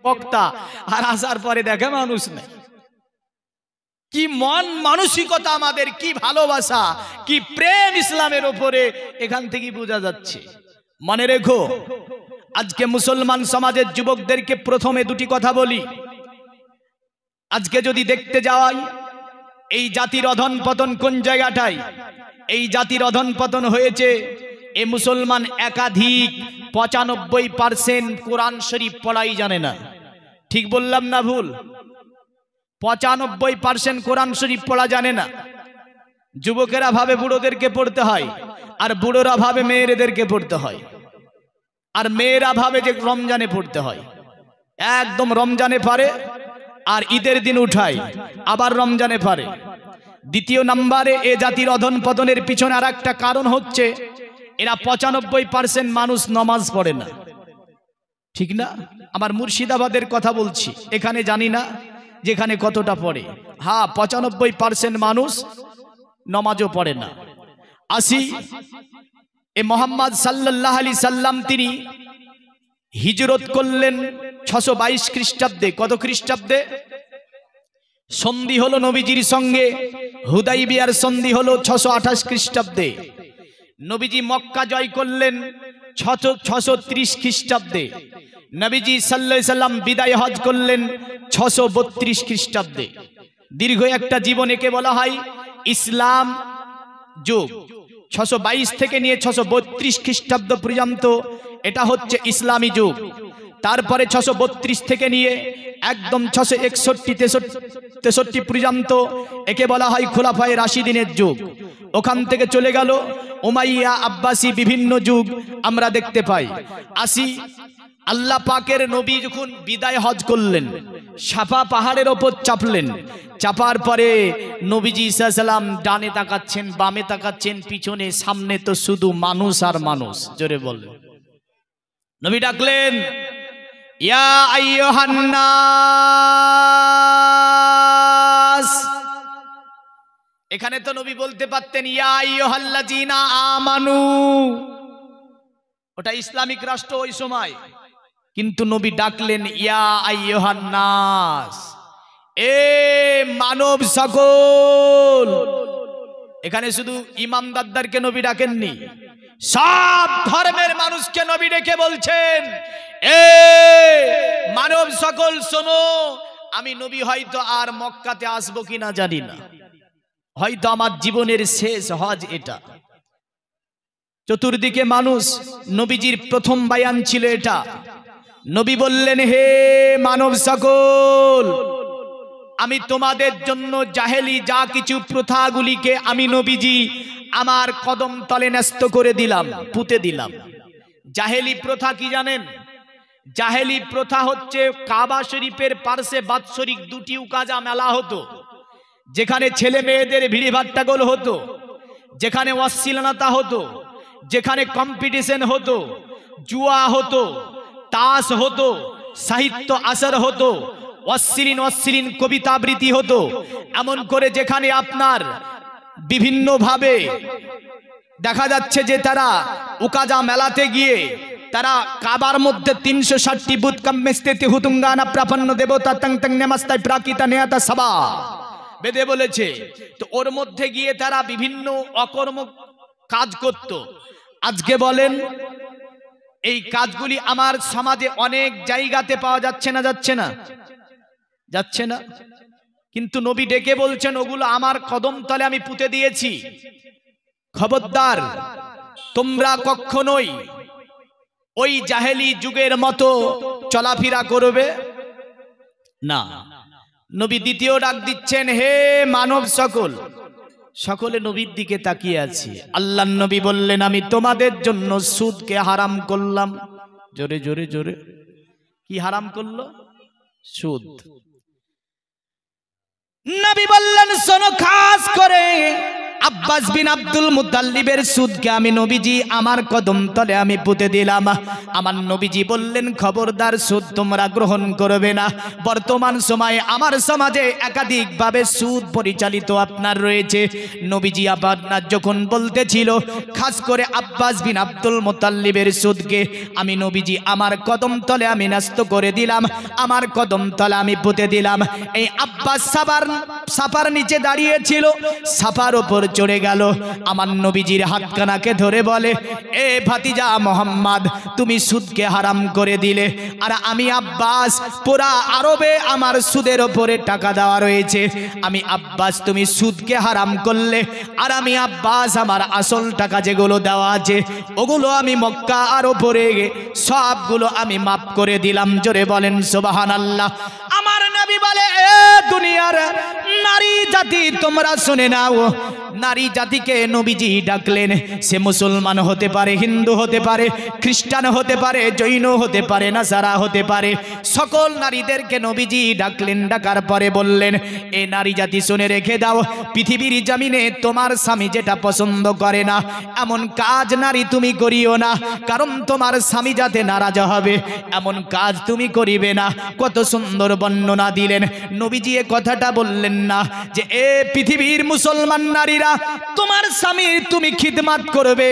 বক্তা, আর আসার পরে দেখে মানুষ নেই। কি মন মানসিকতা আমাদের, কি ভালোবাসা, কি প্রেম ইসলামের উপরে, এখান থেকে বোঝা যাচ্ছে। মনে রেখো, আজকে মুসলমান সমাজের যুবকদেরকে প্রথমে দুটি কথা বলি। আজকে যদি দেখতে যাওয়াই এই জাতির অধঃপতন কোন জায়গাটায়, এই জাতির অধঃপতন হয়েছে এ মুসলমান একাধিক 95% কোরআন শরীফ পড়াই জানে না। ঠিক বললাম না ভুল? 95% কোরআন শরীফ পড়া জানে না। যুবকেরা ভাবে বুড়োদেরকে পড়তে হয়, আর বুড়োরা ভাবে মেয়েদেরকে পড়তে হয়, আর মেয়েরা ভাবে যে রমজানে পড়তে হয়। একদম রমজানে পারে আর ঈদের দিন উঠায়, আবার রমজানে পারে। দ্বিতীয় নম্বরে এ জাতির অধঃপতনের পিছনে আর একটা কারণ হচ্ছে এরা 95% মানুষ নামাজ পড়ে না। ঠিক না? আমার মুর্শিদাবাদের কথা বলছি, এখানে জানি না যেখানে কতটা পড়ে। হ্যাঁ, 95% মানুষ নামাজও পড়ে না। আসি এ মোহাম্মদ সাল্লাল্লাহু আলাইহি সাল্লাম, তিনি হিজরত করলেন 622 খ্রিস্টাব্দে। কত খ্রিস্টাব্দে? সন্ধি হলো নবীজির সঙ্গে হুদাইবিয়ার সন্ধি হলো 628 খ্রিস্টাব্দে। নবীজি মক্কা জয় করলেন 630 খ্রিস্টাব্দে। নবীজি সাল্লাল্লাহু আলাইহি সাল্লাম বিদায় হজ করলেন 632 খ্রিস্টাব্দে। দীর্ঘ একটা জীবন, একে বলা হয় ইসলাম যুগ। 622 থেকে নিয়ে 632 খ্রিস্টাব্দ পর্যন্ত এটা হচ্ছে ইসলামী যুগ। তারপরে 632 থেকে নিয়ে একদম 661-63 পর্যন্ত একে বলা হয় খোলাফায়ে রাশিদিনের যুগ। ওখান থেকে চলে গেল উমাইয়া, আব্বাসী, বিভিন্ন যুগ আমরা দেখতে পাই। আসি আল্লাহ পাকের নবী যখন বিদায় হজ করলেন, সাফা পাহাড়ের ওপর চাপলেন। চাপার পরে নবীজি সাল্লাল্লাহু আলাইহি সাল্লাম ডানে তাকাচ্ছেন, বামে তাকাচ্ছেন, পিছনে সামনে তো শুধু মানুষ আর মানুষ। জোরে বললেন, নবী ডাকলেন, ইয়া আইয়ুহান নাস। এখানে তো নবী বলতে পারতেন ইয়া আইয়ুহাল্লাযিনা আমানু, ওটা ইসলামিক রাষ্ট্র ওই সময়, কিন্তু নবী ডাকলেন ইয়া আইয়ুহান নাস, এ মানব সকল। এখানে শুধু ইমামদারদেরকে নবী ডাকেননি, সব ধর্মের মানুষকে নবী ডেকে বলছেন, এ মানব সকল শোনো, আমি নবী হয়তো আর মক্কাতে আসবো কিনা জানি না, হয়তো আমার জীবনের শেষ হজ এটা। চতুর্দিকে মানুষ, নবীজির প্রথম বায়ান ছিল এটা। নবী বললেন, হে মানব সকল, আমি তোমাদের জন্য জাহেলি যা কিছু প্রথাগুলিকে আমি নবীজি আমার কদম তলে ন্যস্ত করে দিলাম, পুঁতে দিলাম। জাহেলি প্রথা কি জানেন? জাহেলি প্রথা হচ্ছে কাবা শরীফের পার্শ্বে বাৎসরিক 2টি উকাজা মেলা হতো, যেখানে ছেলে মেয়েদের ভিড়ি ভাট্টাগোল হতো, যেখানে অশ্লীলতা হতো, যেখানে কম্পিটিশন হতো, জুয়া হতো, তাস হতো, সাহিত্য আসর হতো, অশ্লীল কবিতা আবৃত্তি হতো। এমন করে যেখানে আপনার বিভিন্ন ভাবে দেখা যাচ্ছে যে তারা উকাজা মেলাতে গিয়ে তারা কাবার মধ্যে 360টি বুত কাম্মেস্তেতি হুতুঙ্গানা প্রাপন্ন দেবতা তং তং নেমাস্তায় প্রাকিতা নেয়াতা সবা বেদে বলেছে। তো ওর মধ্যে গিয়ে তারা বিভিন্ন অকর্ম কাজ করত। আজকে বলেন এই কাজগুলি আমার সমাজে অনেক জায়গাতে পাওয়া যাচ্ছে না? যাচ্ছে না? যাচ্ছে না। কিন্তু নবী ডেকে বলছেন, ওগুলো আমার কদম তলে আমি পুঁতে দিয়েছি। খবরদার, তোমরা কখনোই ওই জাহেলি যুগের মতো চলাফেরা করবে না। নবী দ্বিতীয় ডাক দিচ্ছেন, হে মানব সকল। সকলে নবীর দিকে তাকিয়ে আছে। আল্লাহর নবী বললেন, আমি তোমাদের জন্য সুদকে হারাম করলাম। জোরে জোরে জোরে, কি হারাম করলো? সুদ। নবী বললেন, শোনো, খাস করে আব্বাস বিন আব্দুল মুত্তালিবের সুদকে আমি নবীজি আমার কদম তলে আমি পুঁতে দিলাম। আমার নবীজি বললেন, খবরদার, সুদ তোমরা গ্রহণ করবে না। বর্তমান সময়ে আমার সমাজে একাধিকভাবে সুদ পরিচালিত আপনার রয়েছে। নবীজি আপনার যখন বলতেছিল খাস করে আব্বাস বিন আব্দুল মুত্তালিবের সুদকে, আমি নবীজি আমার কদম তলে আমি ন্যস্ত করে দিলাম, আমার কদম তলে আমি পুঁতে দিলাম। এই আব্বাস সাফার নিচে দাঁড়িয়েছিল, সাফার উপর চড়ে গেল, আমার নবীজির হাতখানাকে ধরে বলে, এ ভাতিজা মোহাম্মদ, তুমি সুদকে হারাম করে দিলে, আর আমি আব্বাস পুরা আরবে আমার সুদের ওপরে টাকা দেওয়া রয়েছে। আমি আব্বাস তুমি সুদকে হারাম করলে, আর আমি আব্বাস আমার আসল টাকা যেগুলো দেওয়া আছে ওগুলো আমি মক্কা আর ওপরে সবগুলো আমি মাফ করে দিলাম। জোরে বলেন সুবহানাল্লাহ। আমার নবী বলে, এ দুনিয়ার নারী জাতি তোমরা শুনে নাও। নারী জাতিকে নবীজি ডাকলেন, সে মুসলমান হতে পারে, হিন্দু হতে পারে, খ্রিস্টান হতে পারে, জৈন হতে পারে, নাসারা হতে পারে, সকল নারীদেরকে নবীজি ডাকলেন। ডাকার পরে বললেন, এ নারী জাতি শুনে রেখে দাও, পৃথিবীর জমিনে তোমার স্বামী যেটা পছন্দ করে না এমন কাজ নারী তুমি করিও না, কারণ তোমার স্বামী যাতে নারাজ হবে এমন কাজ তুমি করিবে না। কত সুন্দর বর্ণনা দিলেন নবীজি। এ কথাটা বললেন না যে এ পৃথিবীর মুসলমান নারীরা তোমার স্বামীর তুমি খিদমত করবে,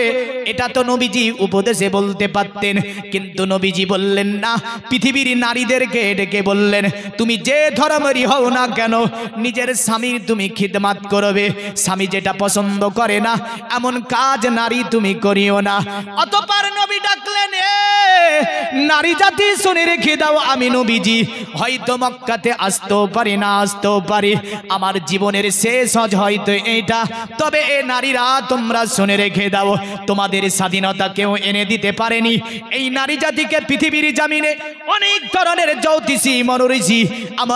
এটা তো নবীজি উপদেশে বলতে পারতেন, কিন্তু নবীজি বললেন না। পৃথিবীর নারীদেরকে ডেকে বললেন, তুমি যে ধর্মেরই হও না কেন নিজের স্বামীর তুমি খিদমত করবে, স্বামী যেটা পছন্দ করে না এমন কাজ নারী তুমি করিও না। অতঃপর নবী ডাকলেন, নারী জাতি শুনে রেখে দাও, আমি নবীজি হয়তো মক্কাতে আসতেও পারি, না আসতেও পারি, আমার জীবনের শেষ হজ হয়তো এইটা, তবে এ নারীরা তোমরা শুনে রেখে দাও, তোমাদের স্বাধীনতা কেউ এনে দিতে পারেনি। এই নারী জাতিকে পৃথিবীর জামিনে অনেক ধরনের জ্যোতিষী মনোঋষি,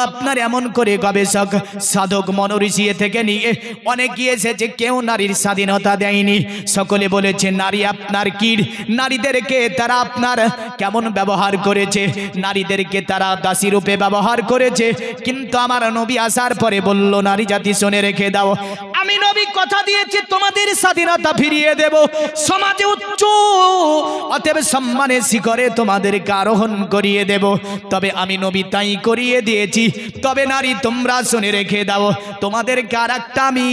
আপনার এমন করে গবেষক সাধক মনোঋষি থেকে নিয়ে অনেক গিয়েছে যে কেউ নারীর স্বাধীনতা দেয়নি। সকলে বলেছে নারী আপনার কীট, নারীদেরকে তারা আপনার কেমন ব্যবহার করেছে, নারীদেরকে তারা দাসী রূপে ব্যবহার করেছে। কিন্তু আমার নবী আসার পরে বলল, নারী জাতি শুনে রেখে দাও, আমি নবী কথা দিয়েছি তোমাদের স্বাধীনতা ফিরিয়ে দেব, সমাজে উচ্চ অতএব সম্মানের শিখরে তোমাদেরকে আরোহণ করিয়ে দেব। তবে আমি নবী তাই করিয়ে দিয়েছি। তবে নারী তোমরা শুনে রেখে দাও, তোমাদেরকে আর একটা আমি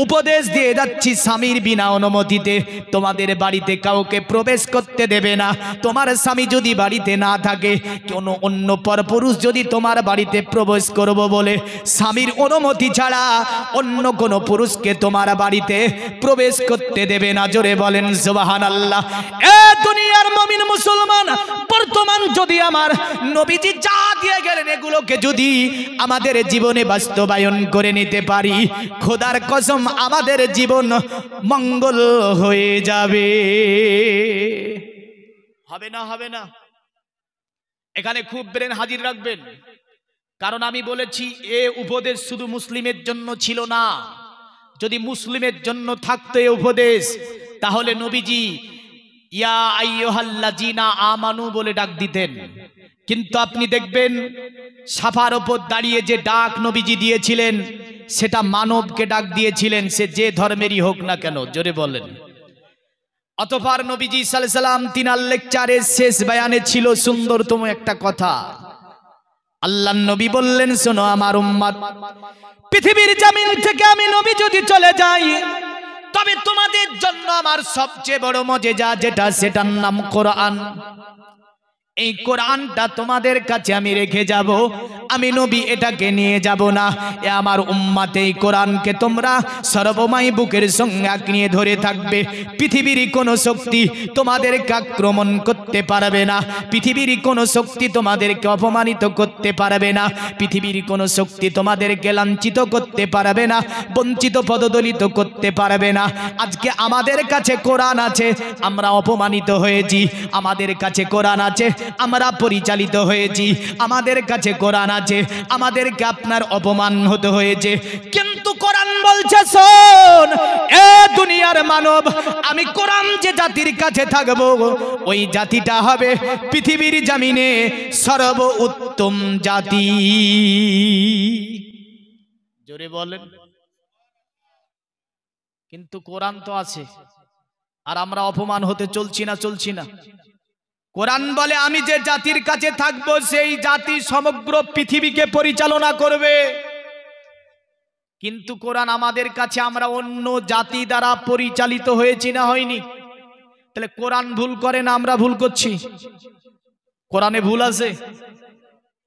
উপদেশ দিয়ে যাচ্ছি, স্বামীর বিনা অনুমতিতে তোমাদের বাড়িতে কাউকে প্রবেশ করতে দেবে না। তোমার স্বামী যদি বাড়িতে না থাকে, কোনো অন্য পরপুরুষ যদি তোমার বাড়িতে প্রবেশ করব বলে স্বামীর অনুমতি ছাড়া অন্য কোনো পুরুষকে তোমার বাড়িতে প্রবেশ করতে দেবে না। জোরে বলেন সুবহানাল্লাহ। এ দুনিয়ার মুমিন মুসলমান, বর্তমান যদি আমার নবীজি যা দিয়ে গেলেন এগুলোকে যদি আমাদের জীবনে বাস্তবায়ন করে নিতে পারি, খোদার কসম আমাদের জীবন মঙ্গল হয়ে যাবে। হবে না? হবে না? এখানে খুব ব্রেন হাজির রাখবেন, কারণ আমি বলেছি এ উপদেশ শুধু মুসলিমের জন্য ছিল না। যদি মুসলিমের জন্য থাকতো এ উপদেশ, তাহলে নবীজি ইয়া আইয়ুহাল্লাযীনা আমানু বলে ডাক দিতেন। কিন্তু আপনি দেখবেন সাফার ওপর দাঁড়িয়ে যে ডাক নবীজি দিয়েছিলেন সেটা মানবকে ডাক দিয়েছিলেন, সে যে ধর্মেরই হোক না কেন। জোরে বলেন। অতঃপর নবীজি সাল্লাল্লাহু আলাইহি ওয়াসাল্লাম তিনার লেকচারের শেষ বয়ানে ছিল সুন্দরতম একটা কথা। আল্লাহর নবী বললেন, শোনো আমার উম্মত, পৃথিবীর জমিন থেকে আমি নবী যদি চলে যাই, তবে তোমাদের জন্য আমার সবচেয়ে বড় মজেজা যেটা, সেটার নাম কোরআন। এই কোরআনটা তোমাদের কাছে আমি রেখে যাব, আমি নবী এটাকে নিয়ে যাব না। এ আমার উম্মত, এই কোরআনকে তোমরা সর্বময় বুকের সঙ্গে আঁকড়িয়ে ধরে থাকবে। পৃথিবীর কোনো শক্তি তোমাদেরকে আক্রমণ করতে পারবে না, পৃথিবীর কোনো শক্তি তোমাদেরকে অপমানিত করতে পারবে না, পৃথিবীর কোনো শক্তি তোমাদেরকে লাঞ্ছিত করতে পারবে না, বঞ্চিত পদদলিত করতে পারবে না। আজকে আমাদের কাছে কোরআন আছে, আমরা অপমানিত হয়েছি। আমাদের কাছে কোরআন আছে, আমরা পরিচালিত হয়েছি। আমাদের কাছে কোরআন আছে, আমাদেরকে আপনার অপমান হতে হয়েছে। কিন্তু কোরআন বলছে, শোন এ দুনিয়ার মানব, আমি কোরআন যে জাতির কাছে থাকবো, ওই জাতিটা হবে পৃথিবীর জমিনে সর্ব উত্তম জাতি। জোরে বলেন। কিন্তু কোরআন তো আছে, আর আমরা অপমান হতে চলছি না। কোরআন বলে আমি যে জাতির কাছে থাকবো সেই জাতি সমগ্র পৃথিবীকে পরিচালনা করবে। কিন্তু কোরআন আমাদের কাছে আমরা অন্য জাতি দ্বারা পরিচালিত হয়েছি না হয়নি? তাহলে কোরআন ভুল করে না আমরা ভুল করছি? কোরআনে ভুল আছে?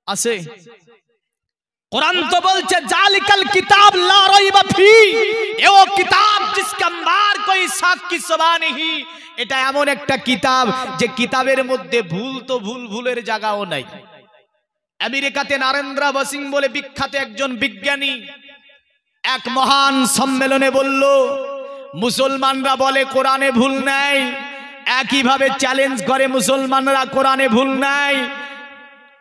আছে। कुरान तो बोलছে জালিকাল কিতাব লা রাইবা ফি, এও কিতাব जिसके अंदर कोई शक की शबा नहीं। এটা এমন একটা কিতাব যে কিতাবের মধ্যে ভুল তো ভুলের জায়গাও নাই। আমেরিকাতে নরেন্দ্র বসিং বলে বিখ্যাত একজন বিজ্ঞানী এক মহান সম্মেলনে বলল, মুসলমানরা বলে কোরআনে ভুল নাই, একই ভাবে চ্যালেঞ্জ করে মুসলমানরা কোরআনে ভুল নাই।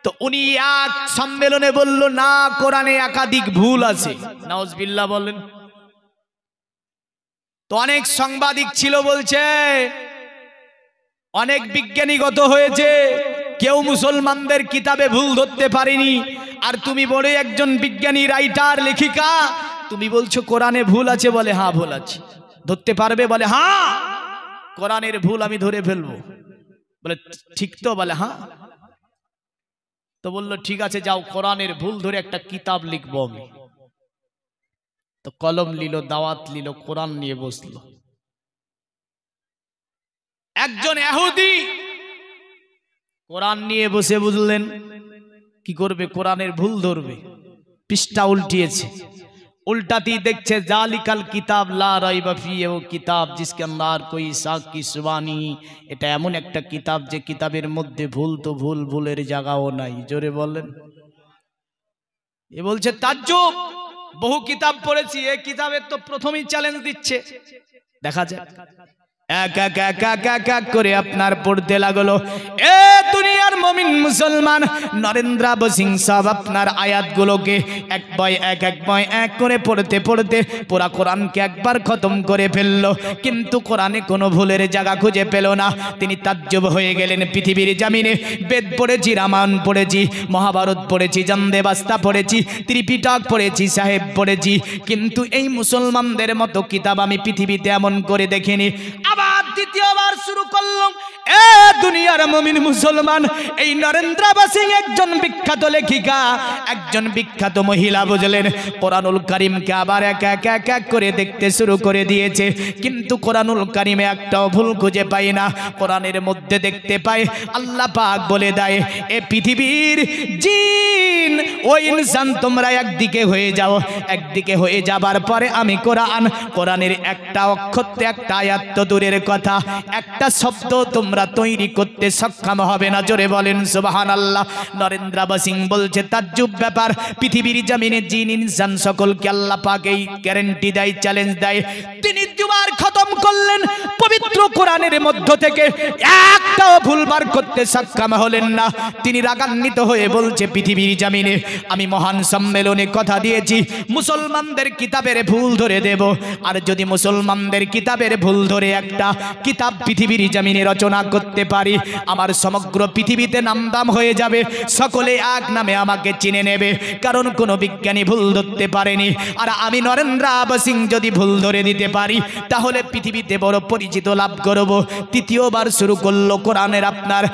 তো উনি এক সম্মেলনে বলল না, কোরআনে একাধিক ভুল আছে। নাউজুবিল্লাহ বলেন। তো অনেক সাংবাদিক ছিল, বলছে অনেক বিজ্ঞানীগত হয়েছে, কেউ মুসলমানদের কিতাবে ভুল ধরতে পারেনি। আর তুমি বড় একজন বিজ্ঞানী, রাইটার, লেখিকা, তুমি বলছো কোরআনে ভুল আছে? বলে হ্যাঁ ভুল আছে। ধরতে পারবে? বলে হ্যাঁ, কোরআনের ভুল আমি ধরে ফেলবো। বলে ঠিক তো? বলে হ্যাঁ। তো বললো ঠিক আছে, যাও কোরআনের ভুল ধরে একটা কিতাব লিখবো আমি। তো কলম নিল, দাওয়াত নিল, কোরআন নিয়ে বসলো। একজন ইহুদি কোরআন নিয়ে বসে বুঝলেন কি করবে, কোরআনের ভুল ধরবে। পৃষ্ঠা উল্টিয়েছে, উল্টাতেই দেখছে জালিকাল কিতাব লা রাইবা ফি, ও কিতাব জিসকে अंदर कोई शक की शबा नहीं। এটা এমন একটা কিতাব যে কিতাবের মধ্যে ভুল তো ভুলের জায়গাও নাই। জোরে বলেন। এ বলছে তাজ্জুব, বহু কিতাব পড়েছি, এই কিতাবের তো প্রথমেই চ্যালেঞ্জ দিচ্ছে। দেখা যাক। এক এক এক এক এক এক করে আপনার পড়তে লাগলো। এ দুনিয়ার মুমিন মুসলমান, নরেন্দ্র বসিং সাহেব আপনার আয়াতগুলোকে এক বয় এক করে পড়তে পড়তে পুরা কোরআনকে একবার খতম করে ফেললো, কিন্তু কোরআনে কোনো ভুলের জায়গা খুঁজে পেল না। তিনি তাজ্জব হয়ে গেলেন। পৃথিবীর জমিনে বেদ পড়েছি, রামায়ণ পড়েছি, মহাভারত পড়েছি, জামদেবাস্তা পড়েছি, ত্রিপিটক পড়েছি, সাহেব পড়েছি, কিন্তু এই মুসলমানদের মতো কিতাব আমি পৃথিবীতে এমন করে দেখিনি। আবার দ্বিতীয়বার শুরু করলাম। এ দুনিয়ার মুমিন মুসলমান, এই নরেন্দ্র বসিং একজন বিখ্যাত লেখিকা, একজন বিখ্যাত মহিলা, বুঝলেন, কোরআনুল কারীমকে আবার এক এক করে দেখতে শুরু করে দিয়েছে, কিন্তু কোরআনুল কারীমে একটাও ভুল খুঁজে পাই না। কোরআনের মধ্যে দেখতে পাই আল্লাহ পাক বলে দেয়, এ পৃথিবীর জিন ও ইনসান তোমরা একদিকে হয়ে যাও। একদিকে হয়ে যাবার পরে আমি কোরআনের একটা অক্ষর, একটা আয়াত তো দূরের কথা, একটা শব্দ তোমরা তৈরি করতে সক্ষম হবে না। জোরে বলেন সুবহানাল্লাহ। নরেন্দ্র বসিং বলছে তাজ্জুব ব্যাপার, পৃথিবীর জমিনে জিন ইনসান সকলকে আল্লাহ পাক এই গ্যারান্টি দেয়, চ্যালেঞ্জ দেয়। তিনি দুবার খতম করলেন, পবিত্র কোরআনের মধ্য থেকে একটাও ভুল বার করতে সক্ষম হলেন না। তিনি রাগান্বিত হয়ে বলছে, পৃথিবীর জমিনে আমি মহান সম্মেলনে কথা দিয়েছি মুসলমানদের কিতাবের ভুল ধরে দেব, আর যদি মুসলমানদের কিতাবের ভুল ধরে একটা কিতাব পৃথিবীর জমিনে রচনা করতে পারি, আমার সমগ্র পৃথিবীতে নামদাম হয়ে যাবে, সকলে এক নামে আমাকে চিনে নেবে, কারণ কোনো বিজ্ঞানী ভুল ধরতে পারেনি। আর আমি নরেন্দ্র বসিং যদি ভুল ধরে দিতে পারি, তাহলে পৃথিবীতে বড় পরিচিত লাভ করব। তৃতীয়বার শুরু করলো কোরআনের আপনার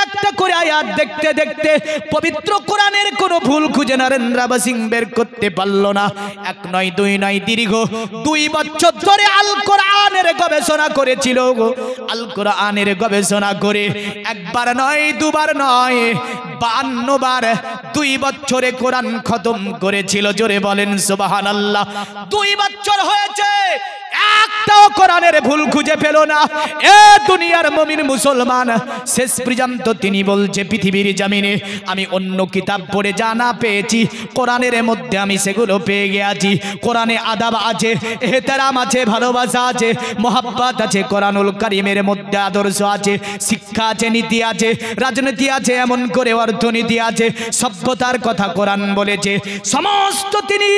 একটা করে আয়াত দেখতে দেখতে পবিত্র কোরআনের কোনো ভুল খুঁজে নরেন্দ্র বসিং বের করতে পারলো না। এক নয়, দুই নয়, দীর্ঘ 2 বছর ধরে আল কোরআনের গবেষণা করেছিল। আল কোরআনের গবেষণা করে একবার নয়, দুবার নয়, 52 বার 2 বছরে কোরআন খতম করেছিল। জোরে বলেন সুবহানাল্লাহ। 2 বছর হয়েছে, একটাও কোরআনের ভুল খুঁজে পেল না। এ দুনিয়ার মুমিন মুসলমান, শেষ পর্যন্ত তিনি বলছে পৃথিবীর জমিনে আমি অন্য কিতাব পড়ে জানা পেয়েছি, কোরআনের মধ্যে আমি সেগুলো পেয়ে গেছি। কোরআনে আদাব আছে, এহতেরাম আছে, ভালোবাসা আছে, মোহাব্বত আছে। কোরআনুল কারীমের মধ্যে আদর্শ আছে, শিক্ষা আছে, নীতি আছে, রাজনীতি আছে, এমন করে অর্থনীতি আছে, সভ্যতার কথা কোরআন বলেছে। সমস্ত তিনি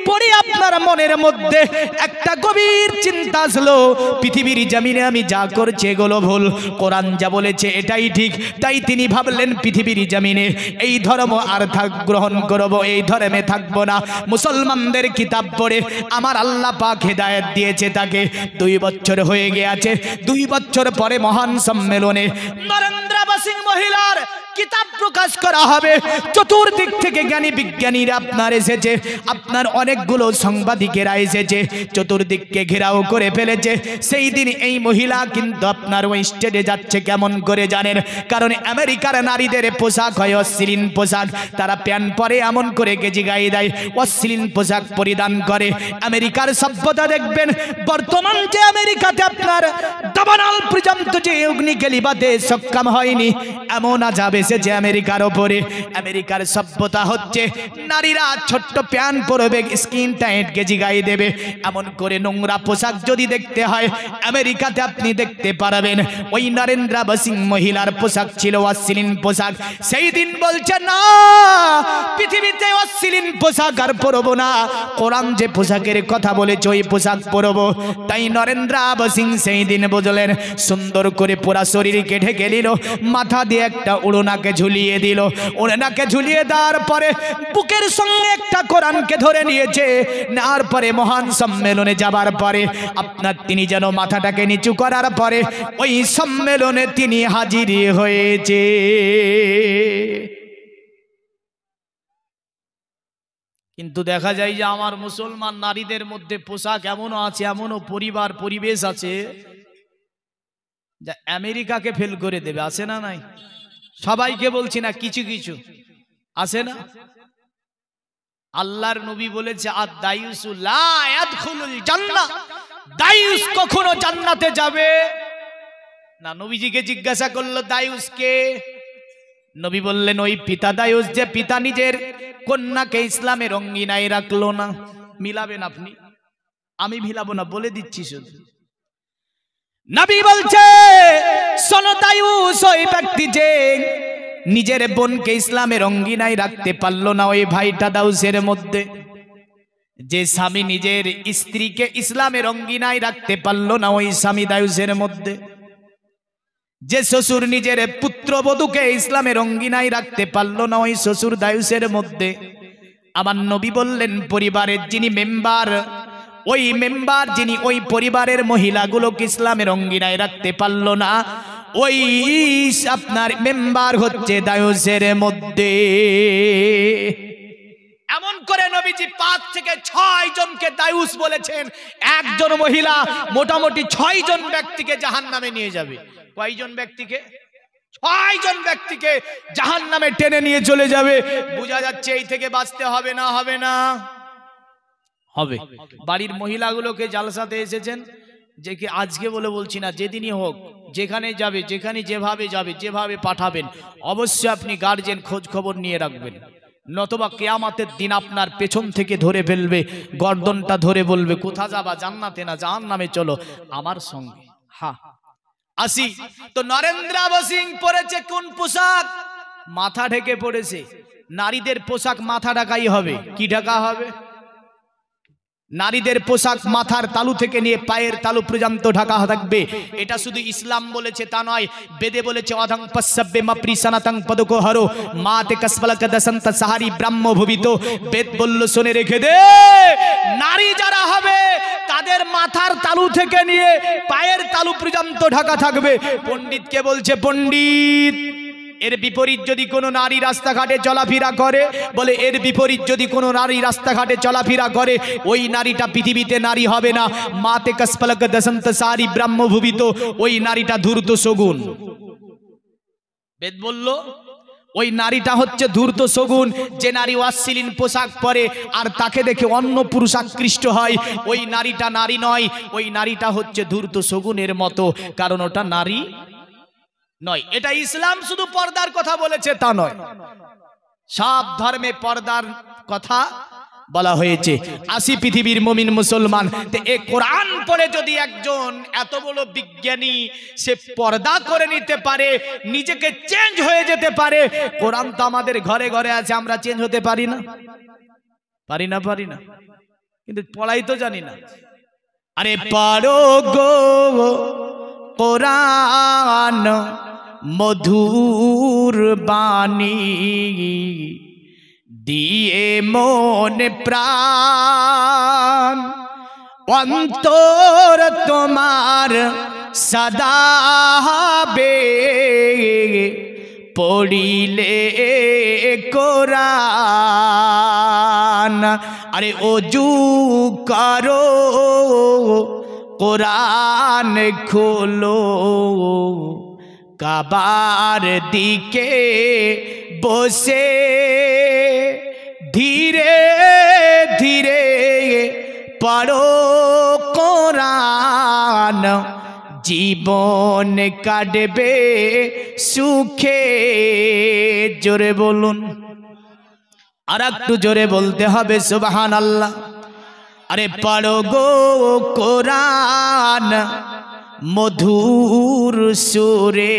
পড়ে আপনার মনের মধ্যে একটা গভীর নবীর চিন্তা আসলো পৃথিবীর জমিনে আমি যা করছি এগুলো ভুল, কোরআন যা বলেছে এটাই ঠিক। তাই তিনি ভাবলেন পৃথিবীর জমিনে এই ধর্ম আর গ্রহণ করব, এই ধর্মে থাকবো না। মুসলমানদের কিতাব পড়ে আমার আল্লাহ পাক হেদায়েত দিয়েছে তাকে। 2 বছর হয়ে গিয়েছে। 2 বছর পরে মহান সম্মেলনে নরেন্দ্র বসিং মহিলার কিতাব প্রকাশ করা হবে। চতুর্দিক থেকে জ্ঞানী বিজ্ঞানীরা আপনার এসেছে, আপনার অনেকগুলো সাংবাদিকেরা এসেছে, চতুর্দিককে ঘেরাও করে ফেলেছে। সেই দিন এই মহিলা কিন্তু আপনার ওই স্টেজে যাচ্ছে কেমন করে জানেন? কারণ আমেরিকার নারীদের পোশাক হয় অশ্লীল পোশাক, তারা প্যান্ট পরে এমন করে গেজি গায়ে দেয়, অশ্লীল পোশাক পরিধান করে। আমেরিকার সভ্যতা দেখবেন বর্তমান যে আমেরিকাতে আপনার দাবানল পর্যন্ত যে অগ্নিকেলিবাদে সক্ষম হয়নি, এমন আযাব এসেছে আমেরিকার ওপরে। আমেরিকার সভ্যতা হচ্ছে নারীরা ছোট্ট প্যান্ট পরবে, স্কিন টাইট গেজি গায়ে দেবে, এমন করে নোংরা পোশাক যদি দেখতে হয় আমেরিকাতে আপনি দেখতে পারবেন। ওই নরেন্দ্র বসিং মহিলার পোশাক ছিল অশ্লীল পোশাক। সেই দিন বলছে না, পৃথিবীতে অশ্লীল পোশাক আর পরবো না, কোরআন যে পোশাকের কথা বলেছে ওই পোশাক পরবো। তাই নরেন্দ্র বসিং সেই দিন বুঝলেন, সুন্দর করে পুরা শরীরকে ঢেকে নিল, মাথা দিয়ে একটা ওড়নাকে ঝুলিয়ে দিল। ওড়নাকে ঝুলিয়ে দেওয়ার পরে বুকের সঙ্গে একটা কোরআনকে ধরে নিয়েছে। নেওয়ার পরে মহান সম্মেলনে যাবার পরে আপনার তিনি যেন মাথাটাকে নিচু করার পরে ওই সম্মেলনে তিনি হাজির হয়েছে। কিন্তু দেখা যায় যে আমার মুসলমান নারীদের মধ্যে পোশাক এমনও আছে, এমনও পরিবার পরিবেশ আছে যা আমেরিকাকে ফেল করে দেবে। আছে না নাই? সবাইকে বলছি না, কিছু কিছু আছে না। আল্লাহর নবী বলেছে আদ-দায়ুসু লা ইয়াদখুলুল জান্নাহ, দায়ুস কখনো জান্নাতে যাবে না। নবীজিকে জিজ্ঞাসা করলো দায়ুস কে? নবী বললেন ওই পিতা দায়ুস যে পিতা নিজের কন্যাকে ইসলামের অঙ্গিনায় রাখলো না। মিলাবেন আপনি? আমি মিলাবো না, বলে দিচ্ছি শুধু। নবী বলছে শোনো দায়ুস ওই ব্যক্তি যে নিজের বোনকে ইসলামের অঙ্গিনায় রাখতে পারলো না, ওই ভাইটা দাউসের মধ্যে। যে স্বামী নিজের স্ত্রীকে ইসলামের অঙ্গিনায় রাখতে পারলো না, ওই স্বামী দাউসের মধ্যে। যে শ্বশুর নিজের পুত্রবধূকে ইসলামের অঙ্গিনায় রাখতে পারলো না, ওই শ্বশুর দাউসের মধ্যে। আমার নবী বললেন পরিবারের যিনি মেম্বার, ওই মেম্বার যিনি ওই পরিবারের মহিলাগুলোকে ইসলামের অঙ্গিনায় রাখতে পারলো না, ওই আপনার মেম্বার হচ্ছে দায়ুসের মধ্যে। এমন করে নবীজি 5 থেকে 6 জনকে দায়ুস বলেছেন। একজন মহিলা মোটামুটি 6 জন ব্যক্তিকে জাহান্নামে নিয়ে যাবে। কয়জন ব্যক্তিকে? 6 জন ব্যক্তিকে জাহান্নামে টেনে নিয়ে চলে যাবে। বোঝা যাচ্ছে এই থেকে বাঁচতে হবে না? হবে না? হবে। বাড়ির মহিলাগুলোকে জালসাতে এসেছেন, যে কি আজকে বলে বলছি না, যেদিনই হোক, যেখানে যাবে, যেখানে যেভাবে যাবে, যেভাবে পাঠাবেন, অবশ্যই আপনি গার্জেন খোঁজ খবর নিয়ে রাখবেন। নতবা কিয়ামতের দিন আপনার পেছন থেকে ধরে ফেলবে, গর্দনটা ধরে বলবে কোথা যাবা? জান্নাতে না জাহান্নামে চলো আমার সঙ্গে। হ্যাঁ আসি তো। নরেন্দ্র বসিং পরেছে কোন পোশাক? মাথা ঢেকে পড়েছে। নারীদের পোশাক মাথা ঢাকাই হবে। কি ঢাকা হবে? নারীদের পোশাক মাথার তালু থেকে নিয়ে পায়ের তালু পর্যন্ত ঢাকা থাকবে। এটা শুধু ইসলাম বলেছে তা নয়, বেদে বলেছে অধং পස්සব্বে মাপ্রি সনাতং পদকো হরো মাতে কসফলক দসন্ত সাহারি ব্রহ্ম ভুবিত। বেদ বলল শুনে রেখে দে, নারী যারা হবে তাদের মাথার তালু থেকে নিয়ে পায়ের তালু পর্যন্ত ঢাকা থাকবে। পণ্ডিতকে বলছে পণ্ডিত, এর বিপরীত যদি কোনো নারী রাস্তাঘাটে চলাফেরা করে, বলে এর বিপরীত যদি কোনো নারী রাস্তাঘাটে চলাফেরা করে, ওই নারীটা পৃথিবীতে নারী হবে না। মাতে কসফলক দসন্ত সারি ব্রহ্মভুবিত, ওই নারীটা ধূর্ত শগুন। বেদ বলল ওই নারীটা হচ্ছে ধূর্ত শগুন। যে নারী অশ্লীল পোশাক পরে আর তাকে দেখে অন্য পুরুষ আকৃষ্ট হয়, ওই নারীটা নারী নয়, ওই নারীটা হচ্ছে ধূর্ত শগুনের মতো, কারণ ওটা নারী নয়। এটা ইসলাম শুধু পর্দার কথা বলেছে তা নয়, সব ধর্মে পর্দার কথা বলা হয়েছে। আসি পৃথিবীর মুমিন মুসলমান, এই কোরআন পড়ে যদি একজন এত বড় বিজ্ঞানী সে পর্দা করে নিতে পারে, নিজেকে চেঞ্জ হয়ে যেতে পারে, কোরআন তো আমাদের ঘরে ঘরে আছে, আমরা চেঞ্জ হতে পারি না? পারি না? পারি না, কিন্তু পড়াই তো জানি না। আরে পড়ো গো কোরআন মধুর বাণী, দিয়ে মন প্রাণ অন্তর তোমার সদা হবে পড়িলে কোরআন। আরে ওযু করো কোরআন খোলো, কাবার দিকে বসে ধীরে ধীরে পড়ো কোরআন, জীবন কাটবে সুখে। জোরে বলুন, আর একটু জোরে বলতে হবে সুবহানাল্লাহ। আরে পড়ো গো কোরআন মধুর সুরে,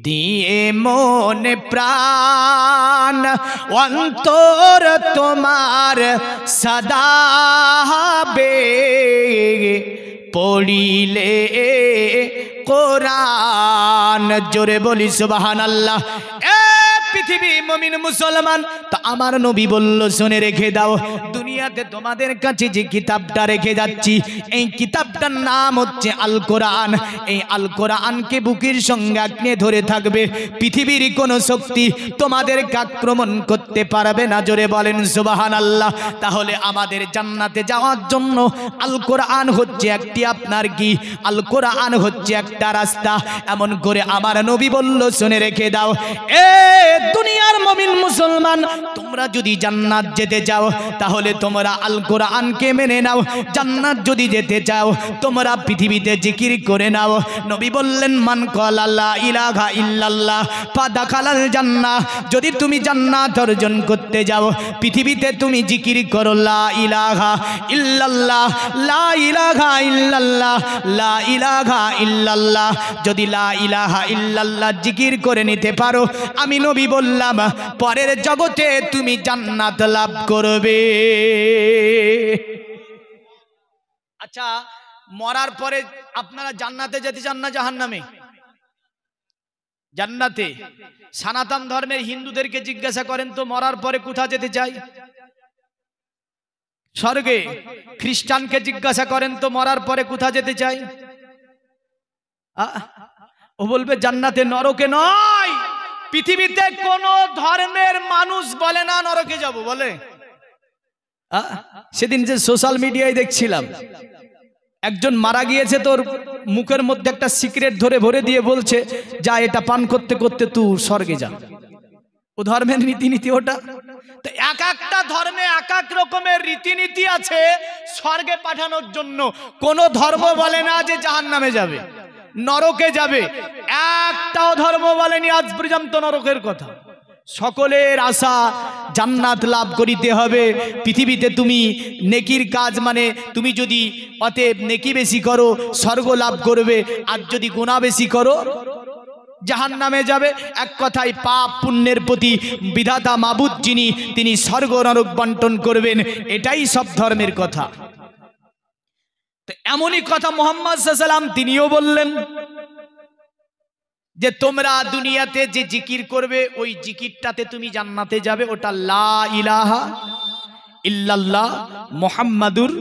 দিয়ে মন প্রাণ অন্তর তোমার সদা হবে পড়িলে কোরআন। জোরে বলি সুবহানাল্লাহ। পৃথিবী মুমিন মুসলমান, তো আমার নবী বলল শুনে রেখে দাও, দুনিয়াতে তোমাদের কাছে যে কিতাবটা রেখে যাচ্ছি, এই কিতাবটার নাম হচ্ছে আল কোরআন। এই আল কোরআনকে বুকের সঙ্গে আঁকড়ে ধরে থাকবে, পৃথিবীর কোনো শক্তি তোমাদেরকে আক্রমণ করতে পারবে না। জোরে বলেন সুবহানাল্লাহ। তাহলে আমাদের জান্নাতে যাওয়ার জন্য আল কোরআন হচ্ছে একটি আপনার কি, আল কোরআন হচ্ছে একটা রাস্তা। এমন করে আমার নবী বলল শুনে রেখে দাও, দুনিয়ার মুমিন মুসলমান, তোমরা যদি জান্নাত যেতে চাও তাহলে তোমরা আল কোরআনকে মেনে নাও। জান্নাত যদি যেতে চাও তোমরা পৃথিবীতে জিকির করে নাও। নবী বললেন মান ক্বালা লা ইলাহা ইল্লাল্লাহ ফাদাখালাল জান্নাহ। যদি তুমি জান্নাত অর্জন করতে যাও পৃথিবীতে তুমি জিকির করো লা ইলাহা ইল্লাল্লাহ, লা ইলাহা ইল্লাল্লাহ, লা ইলাহা ইল্লাল্লাহ। যদি লা ইলাহা ইল্লাল্লাহ জিকির করে নিতে পারো, আমি নবী বললাম পরের জগতে তুমি জান্নাত লাভ করবে। আচ্ছা, মরার পরে আপনারা জান্নাতে যেতে চান না জাহান্নামে? জান্নাতে। সনাতন ধর্মের হিন্দুদেরকে জিজ্ঞাসা করেন তো মরার পরে কোথায় যেতে চাই? স্বর্গে। খ্রিস্টানকে জিজ্ঞাসা করেন তো মরার পরে কোথায় যেতে চাই? ও বলবে জান্নাতে, নরকে নয়। পৃথিবীতে কোন ধর্মের মানুষ বলে না নরকে যাব, বলে? সেদিন যে সোশ্যাল মিডিয়ায় দেখছিলাম, একজন মারা গিয়েছে, তোর মুখের মধ্যে একটা সিগারেট ধরে ভরে দিয়ে বলছে যা এটা পান করতে করতে তুই স্বর্গে যা। ও ধর্মের রীতিনীতি ওটা? তো এক একটা ধর্মে এক এক রকমের রীতিনীতি আছে স্বর্গে পাঠানোর জন্য। কোন ধর্ম বলে না যে জাহান্নামে যাবে, নরকে যাবে। একটাও ধর্ম বলেনি আজ পর্যন্ত নরকের কথা। সকলের আশা জান্নাত লাভ করিতে হবে। পৃথিবীতে তুমি নেকির কাজ, মানে তুমি যদি অতএব নেকি বেশি করো স্বর্গ লাভ করবে, আর যদি গুনাহ বেশি করো জাহান্নামে যাবে। এক কথায় পাপ পুণ্যের প্রতি বিধাতা মাবুদ যিনি, তিনি স্বর্গ নরক বন্টন করবেন। এটাই সব ধর্মের কথা। তো এমনই কথা মুহাম্মদ সাল্লাল্লাহু আলাইহি ওয়াসাল্লাম তিনিও বললেন যে তোমরা দুনিয়াতে যে জিকির করবে ওই জিকিরটাতে তুমি জান্নাতে যাবে। ওটা লা ইলাহা ইল্লাল্লাহ মুহাম্মাদুর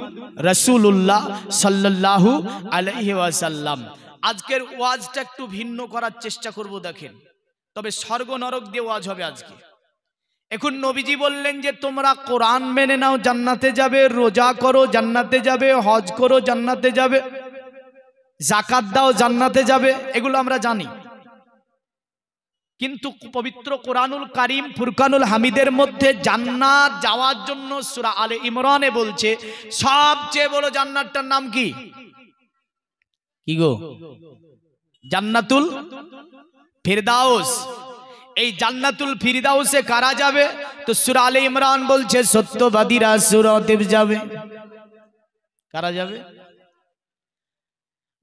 রাসূলুল্লাহ সাল্লাল্লাহু আলাইহি ওয়াসাল্লাম। আজকের ওয়াজটা একটু ভিন্ন করার চেষ্টা করব, দেখেন। তবে স্বর্গ নরক দিয়ে ওয়াজ হবে আজকে। এখন নবীজি বললেন যে তোমরা কোরআন মেনে নাও জান্নাতে যাবে, রোজা করো জান্নাতে যাবে, হজ করো জান্নাতে যাবে, যাকাত দাও জান্নাতে যাবে, এগুলো আমরা জানি। কিন্তু পবিত্র কোরআনুল কারীম ফুরকানুল হামিদের মধ্যে জান্নাত যাওয়ার জন্য সূরা আলে ইমরানে বলছে সবচেয়ে বড় জান্নাতটার নাম কি? কি গো? জান্নাতুল ফিরদাউস। এই জান্নাতুল ফিরদাউসে কারা যাবে? তো সূরা আলে ইমরান বলছে সত্যবাদীরা সূরাতে যাবে। কারা যাবে?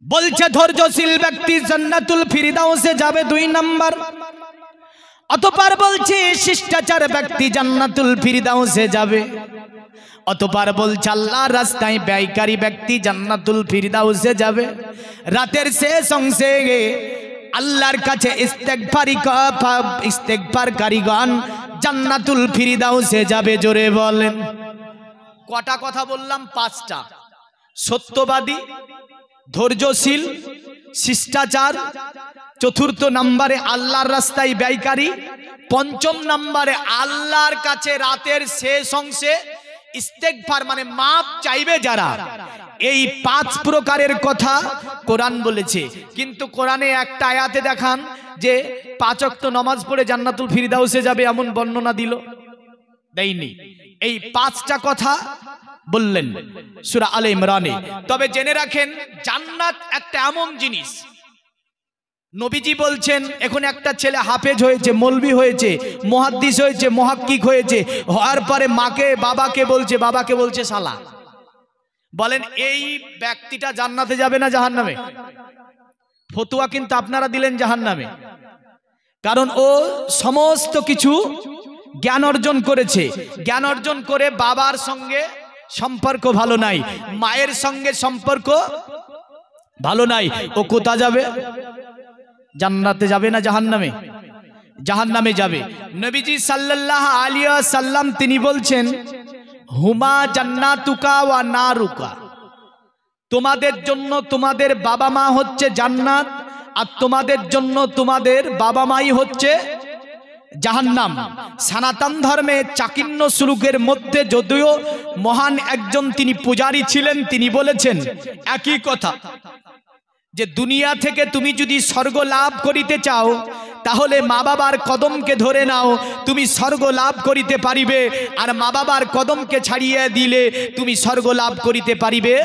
বলছে ধৈর্যশীল ব্যক্তি জান্নাতুল ফিরদাউসে যাবে 2 নাম্বার। অতঃপর বলছে শিষ্টাচার ব্যক্তি জান্নাতুল ফিরদাউসে যাবে। অতঃপর বলছে আল্লাহর রাস্তায় ব্যয়কারী ব্যক্তি জান্নাতুল ফিরদাউসে যাবে। রাতের শেষ অংশে আল্লাহর কাছে ইস্তেগফারকারীগণ জান্নাতুল ফিরদাউসে যাবে। জোরে বলেন। কটা কথা বললাম? 5টা। সত্যবাদী, ধৈর্যশীল, শিষ্টাচার, 4র্থ নম্বরে আল্লাহর রাস্তায় ব্যয়কারী, 5ম নম্বরে আল্লাহর কাছে রাতের শেষ অংশে ইস্তেগফার মানে মাপ চাইবে যারা। এই 5 প্রকারের কথা কোরআন বলেছে। কিন্তু কোরআনে একটা আয়াতে দেখান যে 5 ওয়াক্ত নামাজ পড়ে জান্নাতুল ফিরদাউসে যাবে এমন বর্ণনা দিল? দেয়নি। এই 5টা কথা বললেন সূরা আলে ইমরানে। তবে জেনে রাখেন জান্নাত একটা এমন জিনিস, নবীজি বলছেন এখন একটা ছেলে হাফেজ হয়েছে, মৌলভী হয়েছে, মুহাদ্দিস হয়েছে, মুহাক্কিক হয়েছে, হওয়ার পরে বাবাকে বলছে শালা। বলেন এই ব্যক্তিটা জান্নাতে যাবে না জাহান্নামে? ফতোয়া কিন্তু আপনারা দিলেন জাহান্নামে। কারণ ও সমস্ত কিছু জ্ঞান অর্জন করেছে, জ্ঞান অর্জন করে বাবার সঙ্গে সম্পর্ক ভালো নাই, মায়ের সঙ্গে সম্পর্ক ভালো নাই, ও কোথা যাবে? জান্নাতে যাবে না জাহান্নামে? জাহান্নামে যাবে। নবীজি সাল্লাল্লাহু আলাইহি ওয়াসাল্লাম তিনি বলছেন হুমা জান্নাতুকা ওয়া নারুকা, তোমাদের জন্য তোমাদের বাবা মা হচ্ছে জান্নাত, আর তোমাদের জন্য তোমাদের বাবা মাই হচ্ছে জাহান্নাম। সনাতন ধর্মে চাকিন্য সুলুকের মধ্যে যদিও মহান একজন তিনি পূজারী ছিলেন, তিনি বলেছেন একই কথা যে দুনিয়া থেকে তুমি যদি স্বর্গ লাভ করিতে চাও তাহলে মা বাবার কদমকে ধরে নাও, তুমি স্বর্গ লাভ করিতে পারিবে। আর মা বাবার কদমকে ছাড়িয়ে দিলে তুমি স্বর্গ লাভ করিতে পারিবে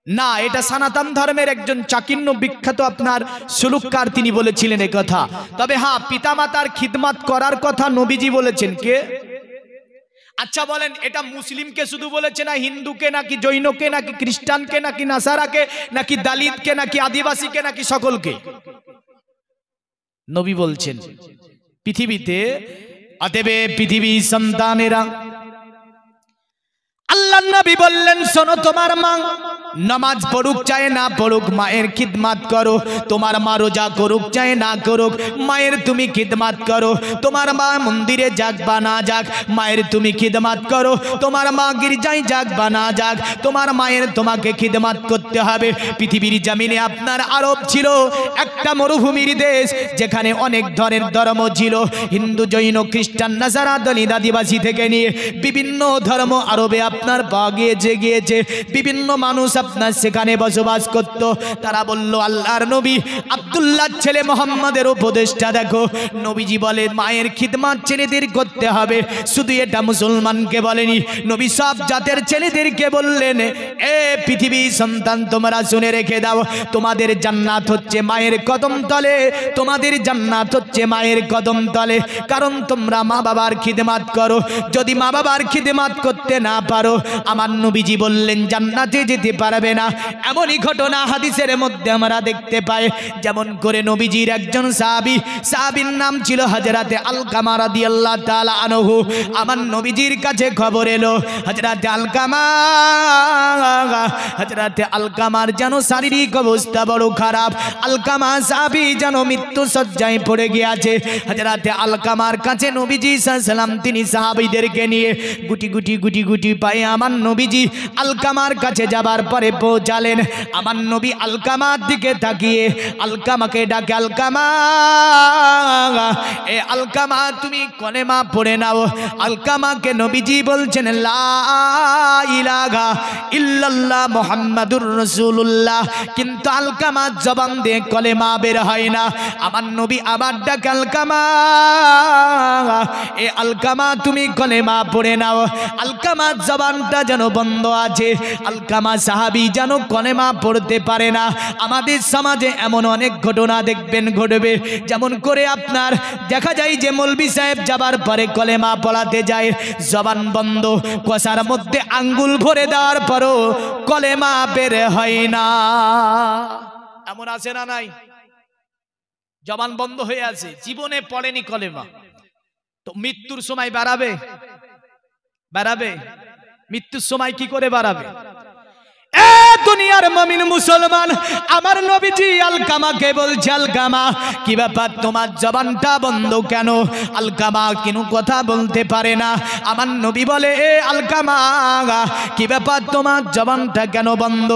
না। এটা সনাতন ধর্মের একজন চাকিন্য বিখ্যাত আপনার সুলুককার তিনি বলেছিলেন এই কথা। তবে হ্যাঁ, পিতামাতার খিদমত করার কথা নবীজি বলেছেন। কে? আচ্ছা বলেন, এটা মুসলিমকে শুধু বলেছে না হিন্দুকে, নাকি জৈনকে, নাকি খ্রিস্টানকে, নাকি নাসারাকে, নাকি দলিতকে, নাকি আদিবাসীকে, নাকি সকলকে? নবী বলছেন পৃথিবীতে। অতএব পৃথিবী সন্তানেরা, আল্লাহ নবী বললেন শোনো, তোমার মা নামাজ পড়ুক চায় না পড়ুক মায়ের খিদমত করো। তোমার মা রোজা করুক চায় না করুক মায়ের তুমি খিদমত করো। তোমার মা মন্দিরে যাক বা না যাক মায়ের তুমি খিদমত করো। তোমার মা গির্জায় যাক বা না যাক তোমার মায়ের তোমাকে খিদমত করতে হবে। পৃথিবীর জমিনে আপনার আরব ছিল একটা মরুভূমির দেশ, যেখানে অনেক ধরনের ধর্ম ছিল, হিন্দু, জৈন, খ্রিস্টান, নাসারা, দলিত, আদিবাসী থেকে নিয়ে বিভিন্ন ধর্ম আরবে আপনার পাওয়া গিয়েছে। বিভিন্ন মানুষ আপনার সেখানে বসবাস করত। তারা বলল আল্লাহর নবী আব্দুল্লাহর ছেলে মোহাম্মদের উপদেশটা দেখো। নবীজি বলে মায়ের খিদমত ছেলেদের করতে হবে। শুধু এটা মুসলমানকে বলেনি, নবী সব জাতের ছেলেদেরকে বললেন এ পৃথিবী সন্তান তোমরা শুনে রেখে দাও, তোমাদের জান্নাত হচ্ছে মায়ের কদম তলে, তোমাদের জান্নাত হচ্ছে মায়ের কদম তলে। কারণ তোমরা মা বাবার খিদমত করো। যদি মা বাবার খিদমত করতে না পারো আমার নবীজি বললেন জান্নাতে যেতে পারবে না। এমনই ঘটনা হাদিসের মধ্যে আমরা দেখতে পাই। যেমন করে নবীজির একজন সাহাবীর নাম ছিল হযরতে আলকামা রাদিয়াল্লাহু তাআলা আনহু। আমার নবীজির কাছে খবর এলো হযরতে আলকামার যেন শারীরিক অবস্থা বড় খারাপ। আলকামা সাহাবী যেন মৃত্যু শয্যায় পড়ে গিয়েছে। হযরতে আলকামার কাছে নবীজি সাল্লাল্লাহু আলাইহি ওয়াসাল্লাম তিনি সাহাবীদেরকে নিয়ে গুটি গুটি পায়ে আমার নবীজি আলকামার কাছে যাবার পরে পৌঁছালেন। আমার নবী আলকামার দিকে তাকিয়ে আলকামাকে ডাকে, আলকামা এ আলকামা তুমি কলেমা পড়ে নাও। আলকামাকে নবীজি বলছেন লা ইলাহা ইল্লাল্লাহ মুহাম্মাদুর রাসূলুল্লাহ, কিন্তু আলকামার জবান দিয়ে কলেমা বের হয় না। আমার নবী আবার ডাকে, আলকামা এ আলকামা তুমি কলেমা পড়ে নাও। আলকামার জবানটা যেন বন্ধ আছে, আলকামা সাহাবী যেন কলেমা পড়তে পারে না। আমাদের সমাজে এমন অনেক ঘটনা দেখবেন ঘটবে। যেমন করে আপনার দেখা যায় যে মৌলভী সাহেব যাবার পরে কলেমা পড়াতে যায়, জবান বন্ধ, কষার মধ্যে আঙ্গুল ভরে দেওয়ার পরও কলেমা বের হয় না। এমন আছে না নাই? জবান বন্ধ হয়ে আছে, জীবনে পড়েনি কলেমা, তো মৃত্যুর সময় বেরাবে মৃত্যুর সময় কি করে বাড়াবে? দুনিয়ার মুমিন মুসলমান, আমার নবীজি আলকামাকে বলছে, আলকামা কি ব্যাপার, তোমার জবানটা বন্ধ কেন? আলকামা কেন কথা বলতে পারে না? আমার নবী বলে, এ আলকামা কি ব্যাপার, তোমার জবানটা কেন বন্ধ?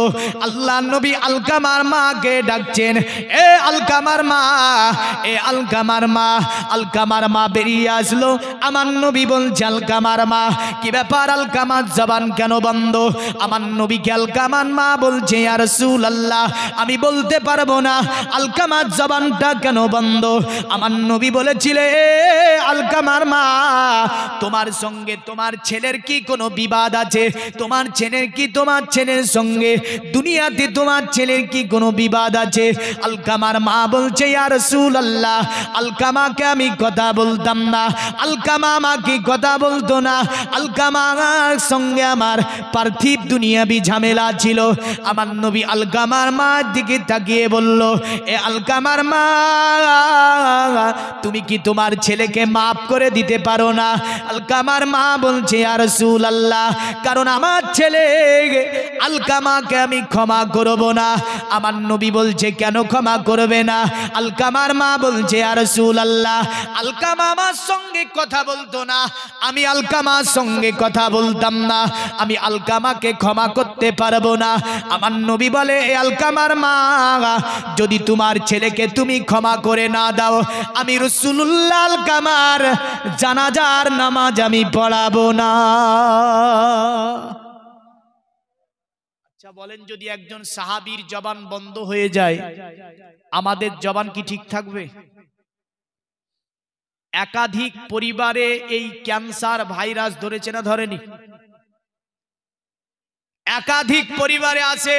আল্লাহ নবী আলকামার মাকে ডাকছেন, এ আলকামার মা, এ আলকামার মা। আলকামার মা বেরিয়ে আসলো। আমার নবী বলছে, আলকামার মা কি ব্যাপার, আলকামার জবান কেন বন্ধ? আমার নবীকে আলকামার মা বলছে, ইয়া রাসূলুল্লাহ, আমি বলতে পারবো না আলকামার জবানটা কেন বন্ধ। আমার নবী বলেছিলেন, আলকামার মা, তোমার সঙ্গে তোমার ছেলের কি কোনো বিবাদ আছে? তোমার ছেলের কি তোমার ছেলের সঙ্গে দুনিয়াতে তোমার ছেলের কি কোনো বিবাদ আছে? আলকামার মা বলছে, ইয়া রাসূলুল্লাহ, আলকামাকে আমি কথা বলতাম না, আলকামা আমাকে কথা বলতো না, আলকামার সঙ্গে আমার পার্থিব দুনিয়াবি ঝামেলা ছিল। আমার নবী আলকামার মার দিকে তাকিয়ে বলল, এ আলকামার মা, তুমি কি তোমার ছেলেকে মাফ করে দিতে পারো না? আলকামার মা বলছে, ইয়া রাসূলুল্লাহ, কারণ আমার ছেলে আলকামাকে আমি ক্ষমা করব না। আমার নবী বলছে, কেন ক্ষমা করবে না? আলকামার মা বলছে, ইয়া রাসূলুল্লাহ, আলকামা আমার সঙ্গে কথা বলতো না, আমি আলকামার সঙ্গে কথা বলতাম না, আমি আলকামাকে ক্ষমা করতে পারবো না। আমার নবী বলে, এ আলকামার মা, যদি তোমার ছেলেকে তুমি ক্ষমা করে না দাও, আমি রাসূলুল্লাহ আলকামার জানাজার নামাজ আমি পড়াবো না। আচ্ছা বলেন, যদি একজন সাহাবীর জবান বন্ধ হয়ে যায়, আমাদের জবান কি ঠিক থাকবে? একাধিক পরিবারে এই ক্যান্সার ভাইরাস ধরেছে না ধরেনি? একাধিক পরিবারে আছে।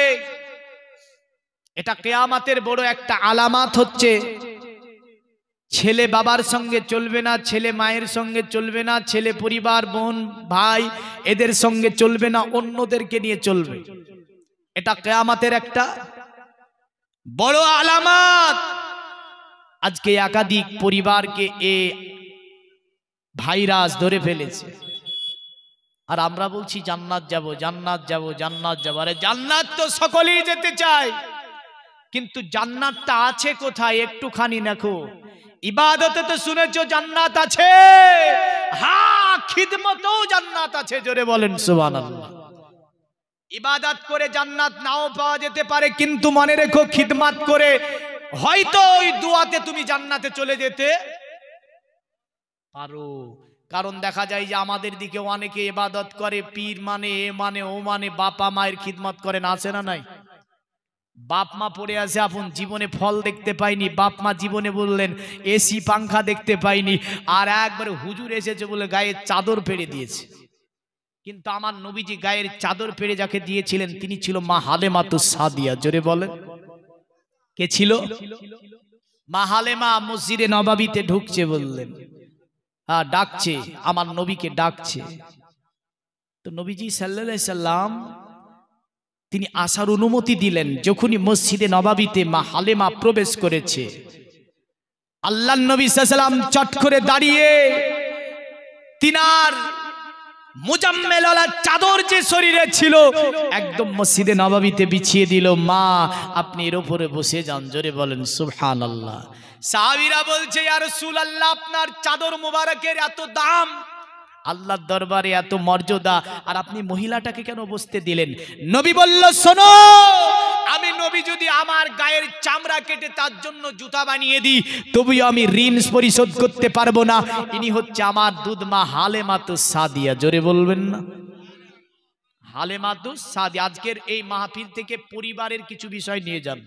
এটা কিয়ামতের বড় একটা আলামত হচ্ছে, ছেলে বাবার সঙ্গে চলবে না, ছেলে মায়ের সঙ্গে চলবে না, ছেলে পরিবার বোন ভাই এদের সঙ্গে চলবে না, অন্যদেরকে নিয়ে চলবে। এটা কিয়ামতের একটা বড় আলামত। আজকে একাধিক পরিবারকে এ ভাইরাস ধরে ফেলেছে, আর আমরা বলছি জান্নাত যাব, জান্নাত যাব, জান্নাত যাব। আরে জান্নাত তো সকলেই যেতে চায়, কিন্তু জান্নাতটা আছে কোথায় একটুখানি দেখো। ইবাদতে তো শুনেছো জান্নাত আছে, হ্যাঁ খিদমতেও জান্নাত আছে, জোরে বলেন সুবহানাল্লাহ। ইবাদত করে জান্নাত নাও পাওয়া যেতে পারে, কিন্তু মনে রেখো খিদমত করে হয়তো ওই দুয়াতে তুমি জান্নাতে চলে যেতে পারো। কারণ দেখা যায় যে আমাদের দিকে অনেকে ইবাদত করে, পীর মানে এ মানে ও মানে, বাবা মায়ের খিদমত করেন, আছে না নাই? বাপ মা পড়ে আছে, আপন জীবনে ফল দেখতে পাইনি, বাপ মা জীবনে বললেন এসি পাংখা দেখতে পাইনি, আর একবারে হুজুর এসেছে বলে গায়ে চাদর পেড়ে দিয়েছে। কিন্তু আমার নবীজি গায়ের চাদর পেড়ে যাকে দিয়েছিলেন তিনি ছিল মা হালেমাতুস সাদিয়া। জোরে বলেন, কে ছিল? মা হালেমা মসজিদে নববীতে ঢুকছে, বললেন হ্যাঁ ডাকছে, আমার নবীকে ডাকছে। তো নবীজি সাল্লাল্লাহু আলাইহি সাল্লাম তিনি আসার অনুমতি দিলেন। যখনই মসজিদে নববীতে মা হালেমা প্রবেশ করেছে, আল্লাহর নবী সাল্লাল্লাহু আলাইহি সাল্লাম চট করে দাঁড়িয়ে তিনার মুজাম্মেলওয়ালা চাদর যে শরীরে ছিল একদম মসজিদে নববীতে বিছিয়ে দিল। মা আপনি এর উপরে বসে যান, জোরে বলেন সুবহানাল্লাহ। সাহাবীরা বলছে, ইয়া রাসূলুল্লাহ, আপনার চাদর মোবারকের এত দাম, আল্লাহর দরবারে এত মর্যাদা, আর আপনি মহিলাটাকে কেন বসতে দিলেন? নবী বলল, শোনো, আমি নবী যদি আমার গায়ের চামড়া কেটে তার জন্য জুতা বানিয়ে দিই, তবুও আমি ঋণ পরিশোধ করতে পারবো না। ইনি হচ্ছে আমার দুধ মা হালেমাতুস সাদিয়া। জোরে বলবেন না, হালেমাতুস সাদিয়া। আজকের এই মাহফিল থেকে পরিবারের কিছু বিষয় নিয়ে যান।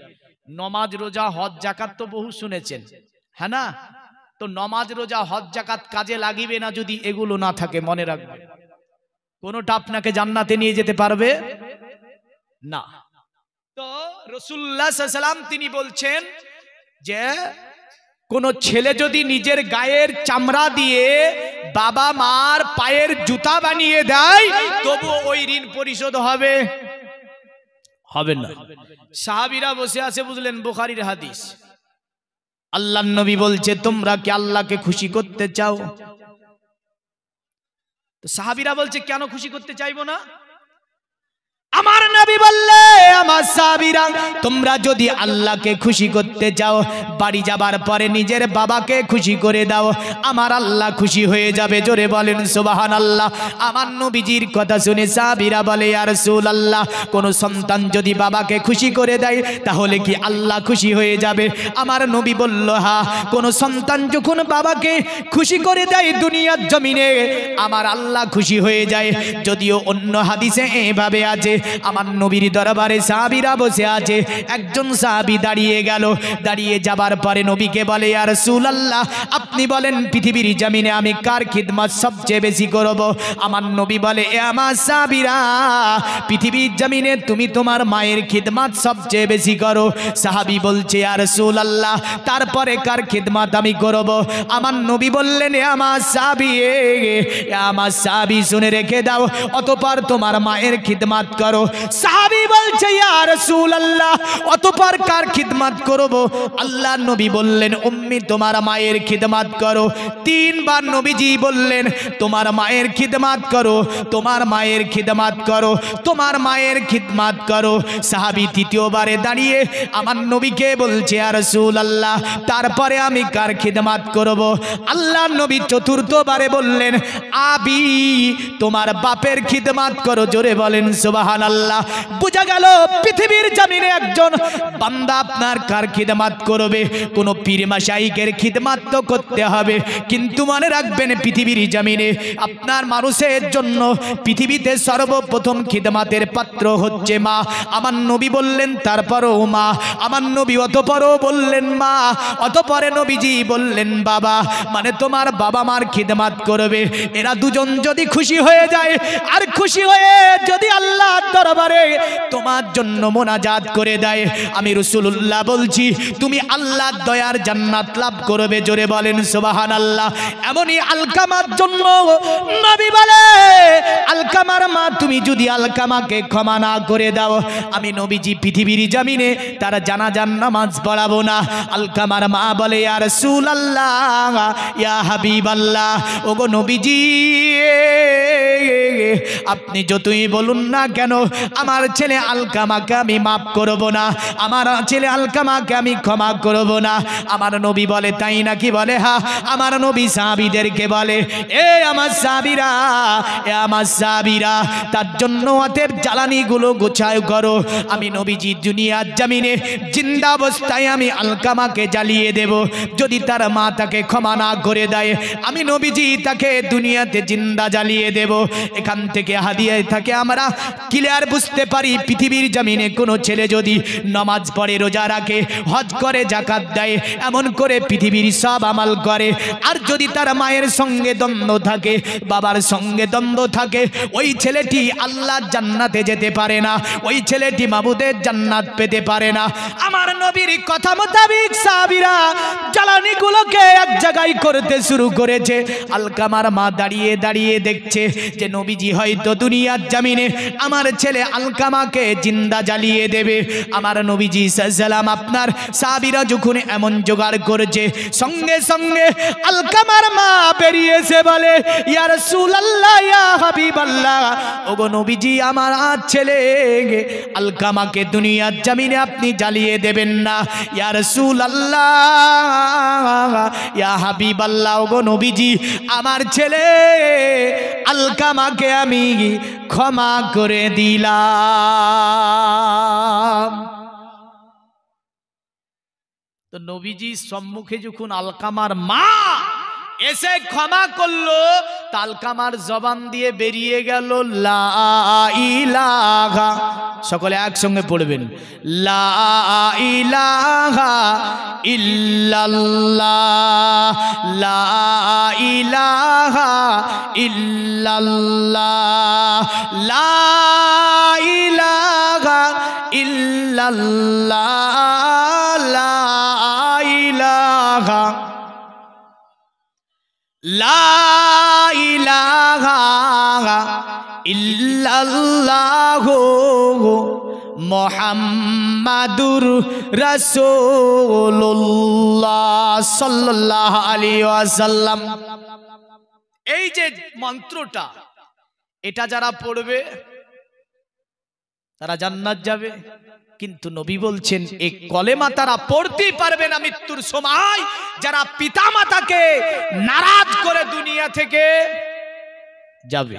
নমাজ রোজা হজ যাকাত তো বহু শুনেছেন, হ্যাঁ না? তো নমাজ রোজা হজ যাকাত কাজে লাগিবে না যদি এগুলো না থাকে, মনে রাখবেন কোনটা আপনাকে জান্নাতে নিয়ে যেতে পারবে না। তো রাসূলুল্লাহ সাল্লাল্লাহু আলাইহি ওয়াসাল্লাম তিনি বলছেন যে কোন ছেলে যদি নিজের গায়ের চামড়া দিয়ে বাবা মার পায়ের জুতা বানিয়ে দেয়, তবু ওই ঋণ পরিশোধ হবে হবে না। সাহাবীরা বসে আছে, বুঝলেন, বুখারীর হাদিস। আল্লাহর নবী বলছে, তোমরা কি আল্লাহকে খুশি করতে চাও? তো সাহাবীরা বলছে কেন খুশি করতে চাইবো না? আমার নবী বললে, আমার সাহাবীরা, তোমরা যদি আল্লাহকে খুশি করতে চাও, বাড়ি যাবার পরে নিজের বাবাকে খুশি করে দাও, আমার আল্লাহ খুশি হয়ে যাবে। জোরে বলেন সুবহানাল্লাহ। আমার নবীজির কথা শুনে সাহাবীরা বলে, ইয়া রাসূলুল্লাহ, কোন সন্তান যদি বাবাকে খুশি করে দেয় তাহলে কি আল্লাহ খুশি হয়ে যাবে? আমার নবী বলল, হ্যাঁ, কোন সন্তান যখন বাবাকে খুশি করে দেয় দুনিয়ার জমিনে আমার আল্লাহ খুশি হয়ে যায়। যদিও অন্য হাদিসে এভাবে আছে, আমার নবীর দরবারে সাহাবীরা বসে আছে, একজন সাহাবী দাঁড়িয়ে গেল, দাঁড়িয়ে যাবার পরে নবীকে বলে, ইয়া রাসূলুল্লাহ, আপনি বলেন পৃথিবীর জমিনে আমি কার খিদমত সবচেয়ে বেশি করব? আমার নবী বলে, এ আমার সাহাবীরা, পৃথিবীর জমিনে তুমি তোমার মায়ের খিদমত সবচেয়ে বেশি করো। সাহাবী বলছে, ইয়া রাসূলুল্লাহ, তারপরে কার খিদমত আমি করব? আমার নবী বললেন, এ আমার সাহাবী, আমার সাহাবী, শুনে রেখে দাও, অতঃপর তোমার মায়ের খিদমত করো। সাহাবী বলছে, ইয়া রাসূলুল্লাহ, অতঃপর কার খিদমত করব? আল্লাহর নবী বললেন, উম্মি, তোমার মায়ের খিদমত করো। তিনবার নবীজি বললেন, তোমার মায়ের খিদমত করো, তোমার মায়ের খিদমত করো, তোমার মায়ের খিদমত করো। সাহাবী তৃতীয়বারে দাঁড়িয়ে আমার নবীকে বলছে, ইয়া রাসূলুল্লাহ, তারপরে আমি কার খিদমত করব? আল্লাহর নবী চতুর্থবারে বললেন, আবি, তোমার বাপের খিদমত করো। জোরে বলেন সুবহানাল্লাহ। বুঝা গেল পৃথিবীর জমিনে একজন বান্দা আপনার কার খিদমত করবে? কোন পীর মাশাইখের খিদমত তো করতে হবে, কিন্তু মনে রাখবেন পৃথিবীর জমিনে আপনার মানুষের জন্য পৃথিবীতে সর্বপ্রথম খিদমতের পাত্র হচ্ছে মা। আমার নবী বললেন, তারপরও মা। আমার নবী অতঃপরও বললেন মা, অতঃপরে নবীজি বললেন বাবা। মানে তোমার বাবা মার খিদমত করবে। এরা দুজন যদি খুশি হয়ে যায়, আর খুশি হয়ে যদি আল্লাহ দরবারে তোমার জন্য মোনাজাত করে দেয়, আমি রাসূলুল্লাহ বলছি তুমি আল্লাহর দয়ার জান্নাত লাভ করবে। জোরে বলেন সুবহানাল্লাহ। এমনই আলকামার জন্য নবী বলে, আলকামার মা, তুমি যদি আলকামাকে ক্ষমা না করে দাও, আমি নবীজি পৃথিবীর জমিনে তার জানাজার নামাজ পড়াবো না। আলকামার মা বলে, ইয়া রাসূলুল্লাহ, ইয়া হাবিবাল্লাহ, ওগো নবীজি, আপনি যতই বলুন না কেন আমার ছেলে আলকামাকে আমি মাফ করব না, আমার ছেলে আলকামাকে আমি ক্ষমা করব না। আমার নবী বলে, তাই নাকি? বলে, হ্যাঁ। আমার নবী সাহাবীদেরকে বলে, এ আমার সাহাবীরা, এ আমার সাহাবীরা, তার জন্য অতএব জ্বালানিগুলো গোছায় করো। আমি নবীজি দুনিয়ার জমিনে জিন্দা অবস্থায় আমি আলকামাকে জ্বালিয়ে দেব। যদি তার মা তাকে ক্ষমা না করে দেয়, আমি নবীজি তাকে দুনিয়াতে জিন্দা জ্বালিয়ে দেব। এখান থেকে হাদিয়া থাকে আমরা ক্লিয়ার বুঝতে পারি, পৃথিবীর জমিনে কোনো ছেলে যদি নামাজ পড়ে, রোজা রাখে, হজ করে, যাকাত দেয়, এমন করে পৃথিবীর সব আমল করে, আর যদি তার মায়ের সঙ্গে দ্বন্দ্ব থাকে, বাবার সঙ্গে দ্বন্দ্ব থাকে, ওই ছেলেটি আল্লাহর জান্নাতে যেতে পারে না, ওই ছেলেটি মাবুদের জান্নাত পেতে পারে না। আমার নবীর কথা মোতাবেক সাহাবীরা জ্বালানিগুলোকে এক জায়গায় করতে শুরু করেছে। আলকামার মা দাঁড়িয়ে দাঁড়িয়ে দেখছে যে নবীজি হয়তো দুনিয়ার জমিনে আমার ছেলে আলকামাকে জিন্দা জ্বালিয়ে দেবে। আমার নবীজি সাল্লাম আপনার সাহাবীরা যখন এমন জোগাড় করেছে, সঙ্গে সঙ্গে আলকামার মা বেরিয়েছে, বলে, ইয়া রাসূলুল্লাহ, ইয়া হাবিবাল্লাহ, ওগো নবীজি, আমার ছেলে আলকামাকে দুনিয়ার জমিনে আপনি জ্বালিয়ে দেবেন না। ইয়া রাসূলুল্লাহ, ইয়া হাবিবাল্লাহ, ওগো নবীজি, আমার ছেলে আলকামাকে আমি ক্ষমা করে দিলাম। তো নবীজির সম্মুখে যখন আলকামার মা এসে ক্ষমা করলো, আলকামার জবান দিয়ে বেরিয়ে গেল, লা ইলাহা, সকলে একসঙ্গে পড়বেন, লা ইলাহা ইল্লাল্লাহ, লা ইলাহা ইল্লাল্লাহ, লা ইলাহা ইল্লাল্লাহ, লা ইলাহা, লা ইলাহা ইল্লাল্লাহু মুহাম্মাদুর রাসূলুল্লাহ সাল্লাল্লাহু আলাইহি ওয়াসাল্লাম। এই যে মন্ত্রটা এটা যারা পড়বে তারা জান্নাত যাবে। কিন্তু নবী বলছেন এই কলেমা তারা পড়তেই পারবে না মৃত্যুর সময় যারা পিতামাতাকে নারাজ করে দুনিয়া থেকে যাবে।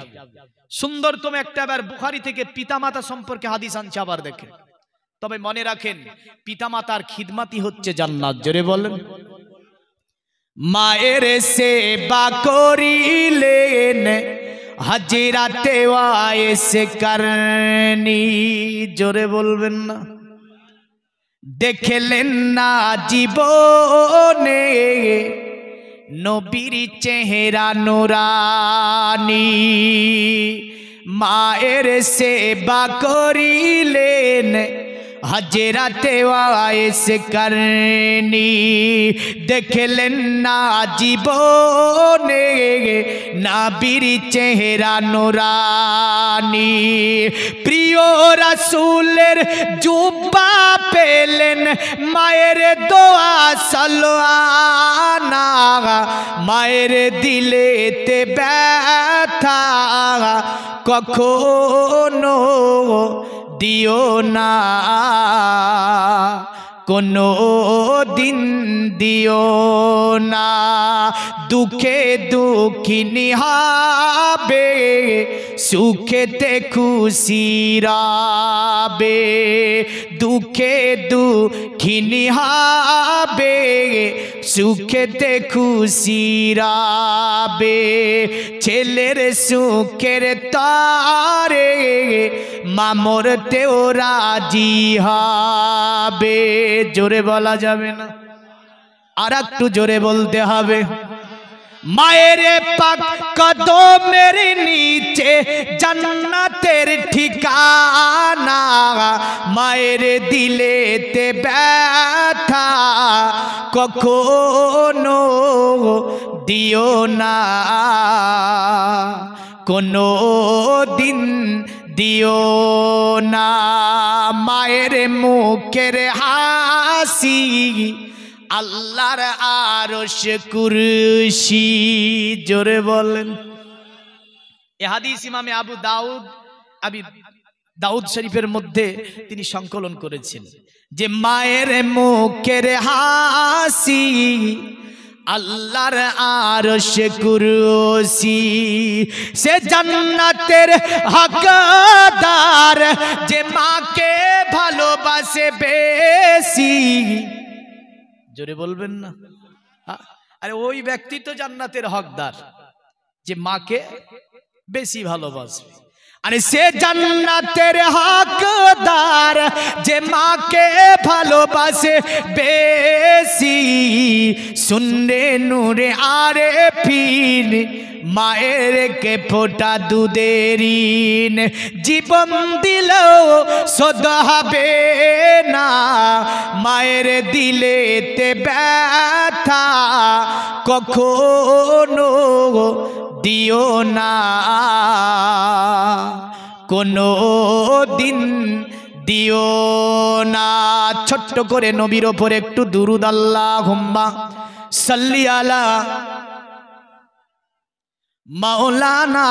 সুন্দরতম একটা আবার বুখারী থেকে পিতামাতা সম্পর্কে হাদিস আনছে, আবার দেখেন। তবে মনে রাখেন পিতামাতার খিদমতই হচ্ছে জান্নাত। জোরে বলেন। মায়ের সেবা করিলেন হাজিরাতে ওয়াইস করনি। জোরে বলবেন না। দেখলেন না জীবনে নবীর চেহারা নুরানি। মায়ের সেবা করিলেন হাজিরাতে ওয়াইস করনি। দেখলেন না জীবনে নবীর চেহারা নুরানি। প্রিয় রাসূলের জুব্বা পেলেন মায়ের দোয়া সালানা। মায়ের দিলেতে ব্যথা কখনো দিও না, কোনো দিন দিও না। দুঃখে দুঃখিনী হবে সুখেতে খুশি রাবে। দুঃখে দুঃখিনী হবে সুখেতে খুশি রাবে। ছেলের সুখের তারে মামরতেও রাজি হবে। জোরে বলা যাবে না, আর একটু জোরে বলতে হবে। মায়ের পাক কদমের নিচে জান্নাতের ঠিকানা। মায়ের দিলেতে ব্যথা কখনো দিও না, কোনো দিন দিও না। মায়ের মুখের হাসি আল্লাহর আরশ কুরসি। জোরে বলেন। এই হাদিস ইমামে আবু দাউদ শরীফের মধ্যে তিনি সংকলন করেছেন যে মায়ের মুখের হাসি আল্লাহর আরশ কুরসি। সে জান্নাতের হকদার যে মাকে ভালোবাসে বেশি। জোরে বলবেন না। আরে ওই ব্যক্তি তো জান্নাতের হকদার যে মাকে বেশি ভালোবাসবে। আরে সে জান্নাতের হকদার যে মাকে ভালোবাসে বেশি। শুনলে নূরে আরে ফিন মায়ের কে ফোটা দুধেরিন। জীবন দিলেও শোধ হবে না মায়ের দিলেতে ব্যথা কখনো দিও না, কোনো দিন দিও না। ছোট্ট করে নবীর ওপর একটু দুরুদ আল্লাহুম্মা সাল্লি আলা মাওলানা।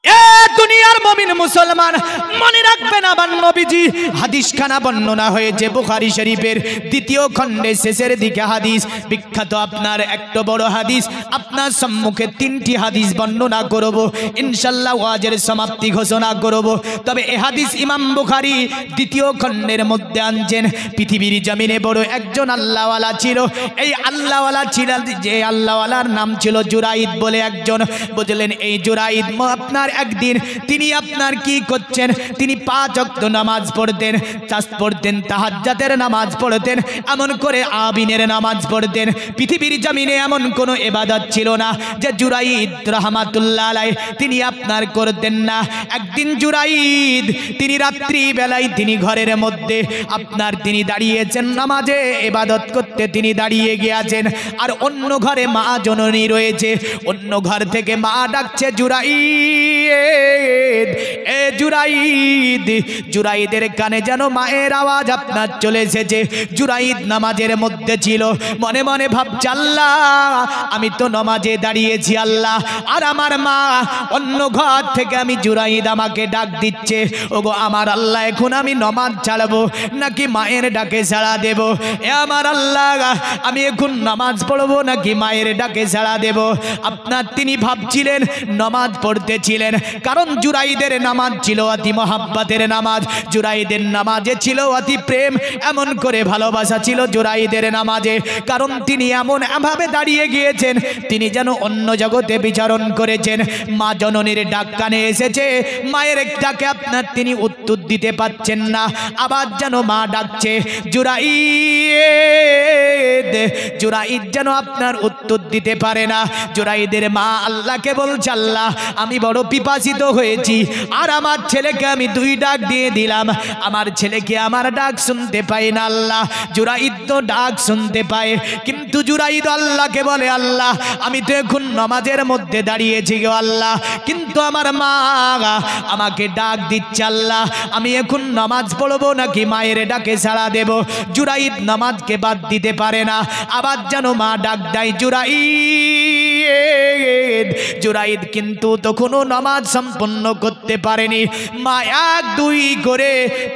এ দুনিয়ার মুমিন মুসলমান মনে রাখবেন আমার নবীজি হাদিসখানা বর্ণনা হয়েছে বুখারী শরীফের দ্বিতীয় খণ্ডে শেষের দিকে হাদিস বিখ্যাত। আপনার একটা বড় হাদিস আপনার সম্মুখে তিনটি হাদিস বর্ণনা করব ইনশাআল্লাহ। ওয়াজের সমাপ্তি ঘোষণা করব। তবে এই হাদিস ইমাম বুখারী দ্বিতীয় খণ্ডের মধ্যে আনছেন। পৃথিবীর জমিনে বড় একজন আল্লাহওয়ালা ছিল। এই আল্লাহওয়ালা ছিল যে আল্লাহওয়ালার নাম ছিল জুরাইদ বলে একজন। বুঝলেন, এই জুরাইদ আপনার একদিন তিনি আপনার কি করছেন, তিনি 5 ওয়াক্ত নামাজ পড়তেন, পড়তেন তাহাজ্জুদের নামাজ পড়তেন, এমন করে আবিনের নামাজ পড়তেন। পৃথিবীর জমিনে এমন কোনো ইবাদত ছিল না যে জুরাইদ রাহমাতুল্লাহ আলাইহি তিনি আপনার করতেন না। একদিন জুরাইদ তিনি রাত্রি বেলায় তিনি ঘরের মধ্যে আপনার তিনি দাঁড়িয়েছেন, নামাজে ইবাদত করতে তিনি দাঁড়িয়ে গিয়েছেন। আর অন্য ঘরে মা জননী রয়েছে, অন্য ঘর থেকে মা ডাকছে জুরাইদ এ জুরাইদ, জুরাইদের কানে যেন মায়ের আওয়াজ আপনার চলে এসেছে। জুরাইদ নামাজের মধ্যে ছিল, মনে মনে ভাবছে আল্লাহ আমি তো নামাজে দাঁড়িয়েছি আল্লাহ, আর আমার মা অন্য ঘর থেকে আমি জুরাইদ আমাকে ডাক দিচ্ছে। ওগো আমার আল্লাহ, এখন আমি নামাজ ছাড়বো নাকি মায়ের ডাকে ছাড়া দেব? এ আমার আল্লাহ, আমি এখন নামাজ পড়বো নাকি মায়ের ডাকে ছাড়া দেব? আপনার তিনি ভাবছিলেন, নামাজ পড়তেছিলেন, কারণ জুরাইদের নামাজ ছিল অতি মহাব্বতের নামাজ, জুরাইদের নামাজে ছিল অতি প্রেম, এমন করে ভালোবাসা ছিল জুরাইদের নামাজে। কারণ তিনি এমন ভাবে দাঁড়িয়ে গিয়েছেন, তিনি যেন অন্য জগতে বিচরণ করেছেন। মা জননীর ডাক কানে এসেছে, মায়ের ডাকে আপনার তিনি উত্তর দিতে পাচ্ছেন না, আবার যেন মা ডাকছে জুরাইদ, জুরাইদ যেন আপনার উত্তর দিতে পারে না। জুরাইদের মা আল্লাহকে বলছে আল্লাহ আমি বড় পিপাসিত হয়েছি, আর আমার ছেলেকে আমি 2 ডাক দিয়ে দিলাম, আমার ছেলেকে আমার ডাক শুনতে পাই না আল্লাহ। জুরাইদ তো ডাক শুনতে পায়, কিন্তু জুরাইদ আল্লাহকে বলে আল্লাহ আমি তো এখন নামাজের মধ্যে দাঁড়িয়েছি গো আল্লাহ, কিন্তু আমার মা আমাকে ডাক দিচ্ছে আল্লাহ, আমি এখন নামাজ পড়বো নাকি মায়ের ডাকে ছাড়া দেব? জুরাইদ নামাজকে বাদ দিতে পারে না, আবার যেন মা ডাক দেয় জুরাইদ। জুরাইদ কিন্তু তখনও নামাজ সম্পন্ন করতে পারেনি। মা 1 2 করে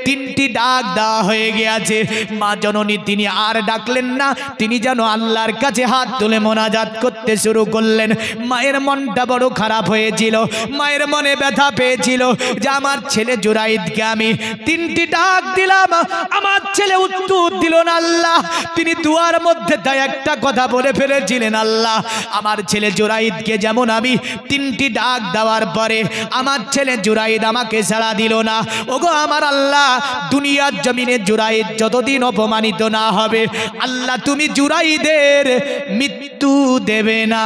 3টি ডাক দেওয়া হয়ে গিয়েছে। মা জননী তিনি আর ডাকলেন না, তিনি যেন আল্লাহর কাছে হাত তুলে মোনাজাত করতে শুরু করলেন। মায়ের মনটা বড় খারাপ হয়েছিল, মায়ের মনে ব্যথা পেয়েছিল যে আমার ছেলে জুরাইদকে আমি 3টি ডাক দিলাম, আমার ছেলে উত্তর দিল না আল্লাহ। তিনি দুয়ার মধ্যে তাই একটা কথা বলে ফেলেছিলেন আল্লাহ আমার ছেলে জুরাইদকে যেমন আমি 3টি ডাক দেওয়ার পরে আমার ছেলে জুরাইদ আমাকে ছাড়া দিল না, ওগো আমার আল্লাহ দুনিয়ার জমিনে জুরাইদ যতদিন অপমানিত না হবে আল্লাহ তুমি জুরাইদের মৃত্যু দেবে না।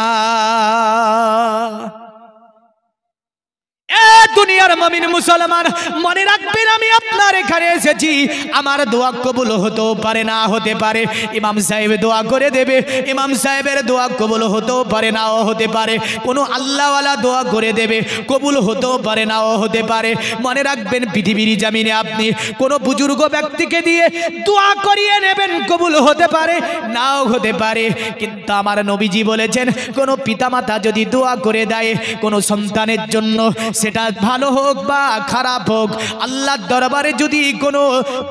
দুনিয়ার মুমিন মুসলমান মনে রাখবেন, আমি আপনার এখানে এসেছি, আমার দোয়া কবুল হতেও পারে না হতে পারে। ইমাম সাহেব দোয়া করে দেবে, ইমাম সাহেবের দোয়া কবুল হতেও পারে নাও হতে পারে। কোনো আল্লাহওয়ালা দোয়া করে দেবে, কবুল হতেও পারে নাও হতে পারে। মনে রাখবেন পৃথিবীর জমিনে আপনি কোনো বুজুর্গ ব্যক্তিকে দিয়ে দোয়া করিয়ে নেবেন, কবুল হতে পারে নাও হতে পারে। কিন্তু আমার নবীজি বলেছেন কোনো পিতামাতা যদি দোয়া করে দেয় কোনো সন্তানের জন্য, সেটা ভালো হোক বা খারাপ হোক, আল্লাহর দরবারে যদি কোনো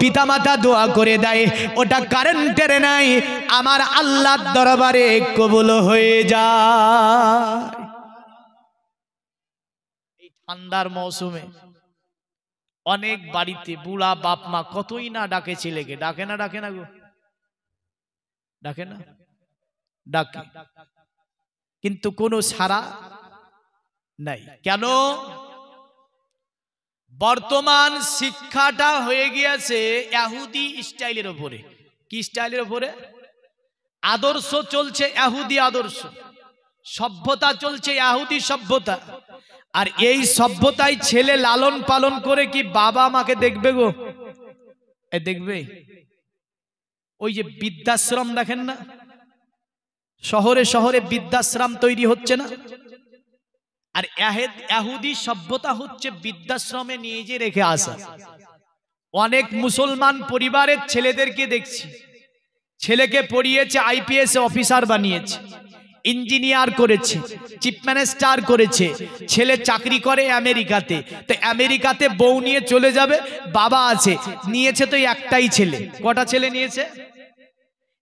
পিতামাতা দোয়া করে দেয় ওটা কারেন্টের নাই, আমার আল্লাহর দরবারে কবুল হয়ে যায়। এই ঠান্ডার মৌসুমে অনেক বাড়িতে বুড়া বাপ মা কতই না ডাকে ছেলেকে, ডাকে না ডাকে না গো, ডাকে না ডাকে, কিন্তু কোনো সাড়া নাই। কেন? বর্তমান শিক্ষাটা হয়ে গিয়েছে ইহুদি স্টাইলের উপরে। কি স্টাইলের উপরে? আদর্শ চলছে ইহুদি আদর্শ, সভ্যতা চলছে ইহুদি সভ্যতা। আর এই সভ্যতায় ছেলে লালন পালন করে কি বাবা মাকে দেখবে গো? দেখবে? ওই যে বৃদ্ধাশ্রম দেখেন না, শহরে শহরে বৃদ্ধাশ্রম তৈরি হচ্ছে না? আর ইহুদি সভ্যতা হচ্ছে বৃদ্ধাশ্রমে নিয়ে যে রেখে আসা। অনেক মুসলমান পরিবারের ছেলেদেরকে দেখছি, ছেলেকে পড়িয়েছে আইপিএস অফিসার বানিয়েছে, ইঞ্জিনিয়ার করেছে, চিফ মিনিস্টার করেছে, ছেলে চাকরি করে আমেরিকাতে। তো আমেরিকাতে বউ নিয়ে চলে যাবে, বাবা আছে, নিয়েছে তো একটাই ছেলে। কটা ছেলে নিয়েছে?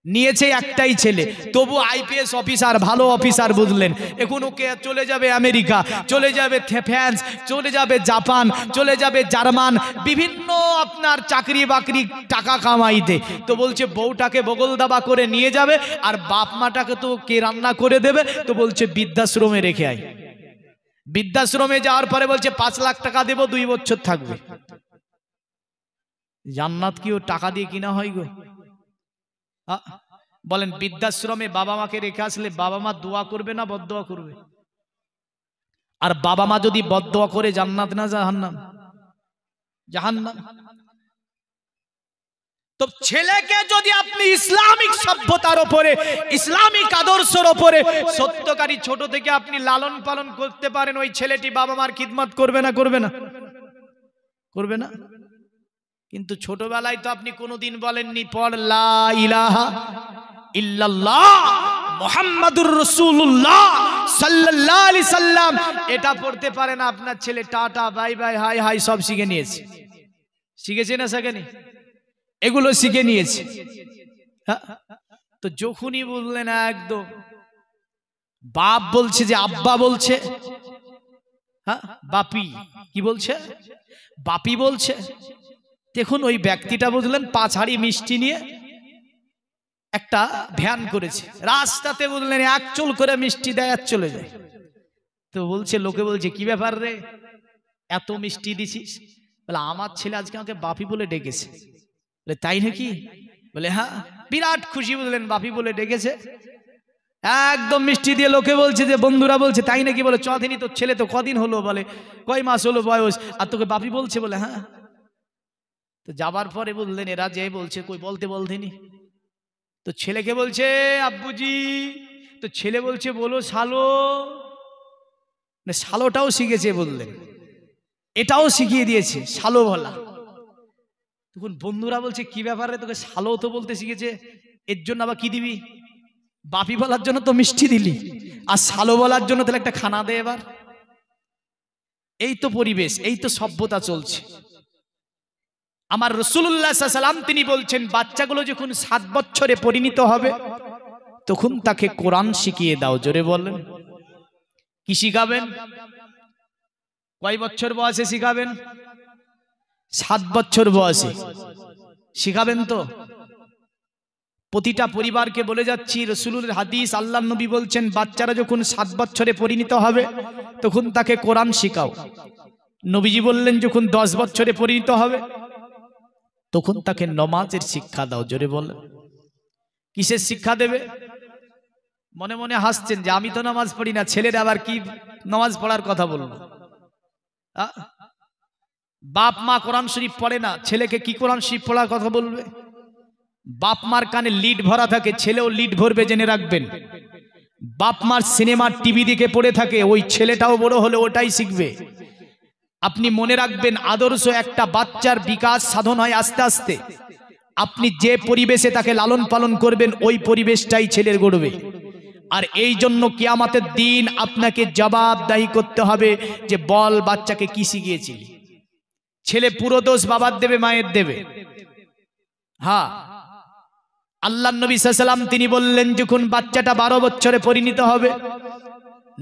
নিয়েছে একটাই ছেলে, তবু আইপিএস অফিসার, ভালো অফিসার বুঝলেন। এখন ওকে চলে যাবে আমেরিকা, চলে যাবে ফ্রান্স, চলে যাবে জাপান, চলে যাবে জার্মান, বিভিন্ন আপনার চাকরি বাকরি টাকা কামাইতে। তো বলছে বউটাকে বগল দাবা করে নিয়ে যাবে, আর বাপ মাটাকে তো কে রান্না করে দেবে? তো বলছে বৃদ্ধাশ্রমে রেখে আয়। বৃদ্ধাশ্রমে যাওয়ার পরে বলছে 5 লাখ টাকা দেবো, 2 বছর থাকবে। জান্নাত কি ও টাকা দিয়ে কিনা হয় গো? বলেন, বৃদ্ধাশ্রমে বাবা মাকে রেখে আসলে বাবা মা দোয়া করবে না বদদোয়া করবে? আর বাবা মা যদি বদদোয়া করে জান্নাত না জাহান্নাম? জাহান্নাম। তো ছেলেকে যদি আপনি ইসলামিক সভ্যতার উপরে, ইসলামিক আদর্শের উপরে সত্যকারী ছোট থেকে আপনি লালন পালন করতে পারেন, ওই ছেলেটি বাবা মার খিদমত করবে না? করবে না? করবে না? কিন্তু ছোটবেলায় তো আপনি কোনোদিন বলেননি পড় লা ইলাহা ইল্লাল্লাহ মুহাম্মাদুর রাসূলুল্লাহ সাল্লাল্লাহু আলাইহি সাল্লাম, এটা পড়তে পারে না। আপনার ছেলে tata bye bye high high সব শিখে নিয়েছে। শিখেছে না শেখেনি? এগুলো শিখে নিয়েছে। তো যখনই বললেন একদম বাপ বলছে যে আব্বা বলছে, হ্যাঁ বাপি কি বলছে? বাপি বলছে। দেখুন ওই ব্যক্তিটা বুঝলেন 5 হাঁড়ি মিষ্টি নিয়ে একটা ভ্যান করেছে, রাস্তাতে বুঝলেন 1 চুল করে মিষ্টি দেয় আর চলে যায়। তো বলছে, লোকে বলছে কি ব্যাপার রে এত মিষ্টি দিছিস? বলে আমার ছেলে আজকে আমাকে বাপি বলে ডেকেছে। বলে তাই নাকি? বলে হ্যাঁ। বিরাট খুশি বুঝলেন, বাপি বলে ডেকেছে, একদম মিষ্টি দিয়ে। লোকে বলছে যে বন্ধুরা বলছে তাই নাকি? বলে চদিনই তোর ছেলে তো কদিন হলো? বলে কয় মাস হলো বয়স, আর তোকে বাপি বলছে? বলে হ্যাঁ। তো যাবার পরে বললেন এরা যে বলছে কই বলতেনি। তো ছেলেকে বলছে আব্বুজি। তো ছেলে বলছে বলো শালো। শালোটাও শিখেছে বললেন, এটাও শিখিয়ে দিয়েছে শালো বলা। তখন বন্ধুরা বলছে কি ব্যাপারে তোকে শালো তো বলতে শিখেছে, এর জন্য আবার কি দিবি? বাপি বলার জন্য তো মিষ্টি দিলি, আর শালো বলার জন্য তাহলে একটা খানা দে এবার। এই তো পরিবেশ, এই তো সভ্যতা চলছে। আমার রাসূলুল্লাহ সাল্লাল্লাহু আলাইহি ওয়াসাল্লাম তিনি বলছেন বাচ্চাগুলো যখন 7 বছরে পরিণত হবে তখন তাকে কোরআন শিখিয়ে দাও। জোরে বলেন কি শিখাবেন? কয় বছর বয়সে শিখাবেন? 7 বছর বয়সে শিখাবেন। তো প্রতিটা পরিবারকে বলে যাচ্ছি, রাসূলের হাদিস, আল্লাহর নবী বলছেন বাচ্চারা যখন 7 বছরে পরিণত হবে তখন তাকে কোরআন শিখাও। নবীজি বললেন যখন 10 বছরে পরিণত হবে তখন তাকে নামাজের শিক্ষা দাও। জোরে বলেন কিসের শিক্ষা দেবে? মনে মনে হাসছেন যে আমি তো নামাজ পড়ি না, ছেলের আবার কি নামাজ পড়ার কথা বলবো? বাপ মা কোরআন শরীফ পড়ে না, ছেলেকে কি কোরআন শরীফ পড়ার কথা বলবে? বাপ মার কানে লিড ভরা থাকে, ছেলেও লিড ভরবে, জেনে রাখবেন। বাপ মার সিনেমার টিভি দেখে পড়ে থাকে, ওই ছেলেটাও বড় হলে ওটাই শিখবে। আপনি মনে রাখবেন আদর্শ একটা বাচ্চার বিকাশ সাধন হয় আস্তে আস্তে। আপনি যে পরিবেশে তাকে লালন পালন করবেন ওই পরিবেশটাই ছেলের গড়বে। আর এই জন্য কিয়ামতের দিন আপনাকে জবাবদাহি করতে হবে যে বল বাচ্চাকে কি শিখিয়েছিলি। ছেলে পুরো দোষ বাবার দেবে, মায়ের দেবে। হ্যাঁ, আল্লাহর নবী সাল্লাল্লাহু আলাইহি ওয়াসাল্লাম তিনি বললেন যখন বাচ্চাটা 12 বছরে পরিণত হবে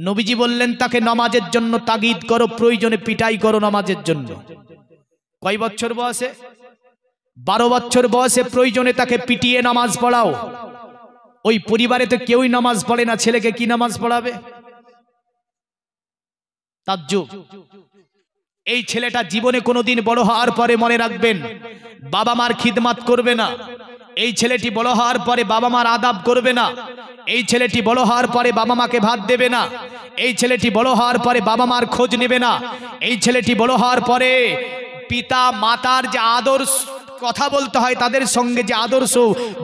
নবীজি বললেন তাকে নামাজের জন্য তাগিদ করো, প্রয়োজনে পিটাই করো নামাজের জন্য। কয় বছর বয়সে? 12 বছর বয়সে প্রয়োজনে তাকে পিটিয়ে নামাজ পড়াও। ওই পরিবারে তো কেউই নামাজ পড়ে না, ছেলেকে কি নামাজ পড়াবে? তাজ্জুব। এই ছেলেটা জীবনে কোনোদিন বড় হওয়ার পরে মনে রাখবেন বাবা মার খিদমত করবে না। এই ছেলেটি বড় হওয়ার পরে বাবা মার আদাব করবে না। এই ছেলেটি বড় হওয়ার পরে বাবা মাকে ভাত দেবে না। এই ছেলেটি বড় হওয়ার পরে বাবা মার খোঁজ নেবে না। এই ছেলেটি বড় হওয়ার পরে পিতা মাতার যে আদর্শ কথা বলতে হয় তাদের সঙ্গে যে আদর্শ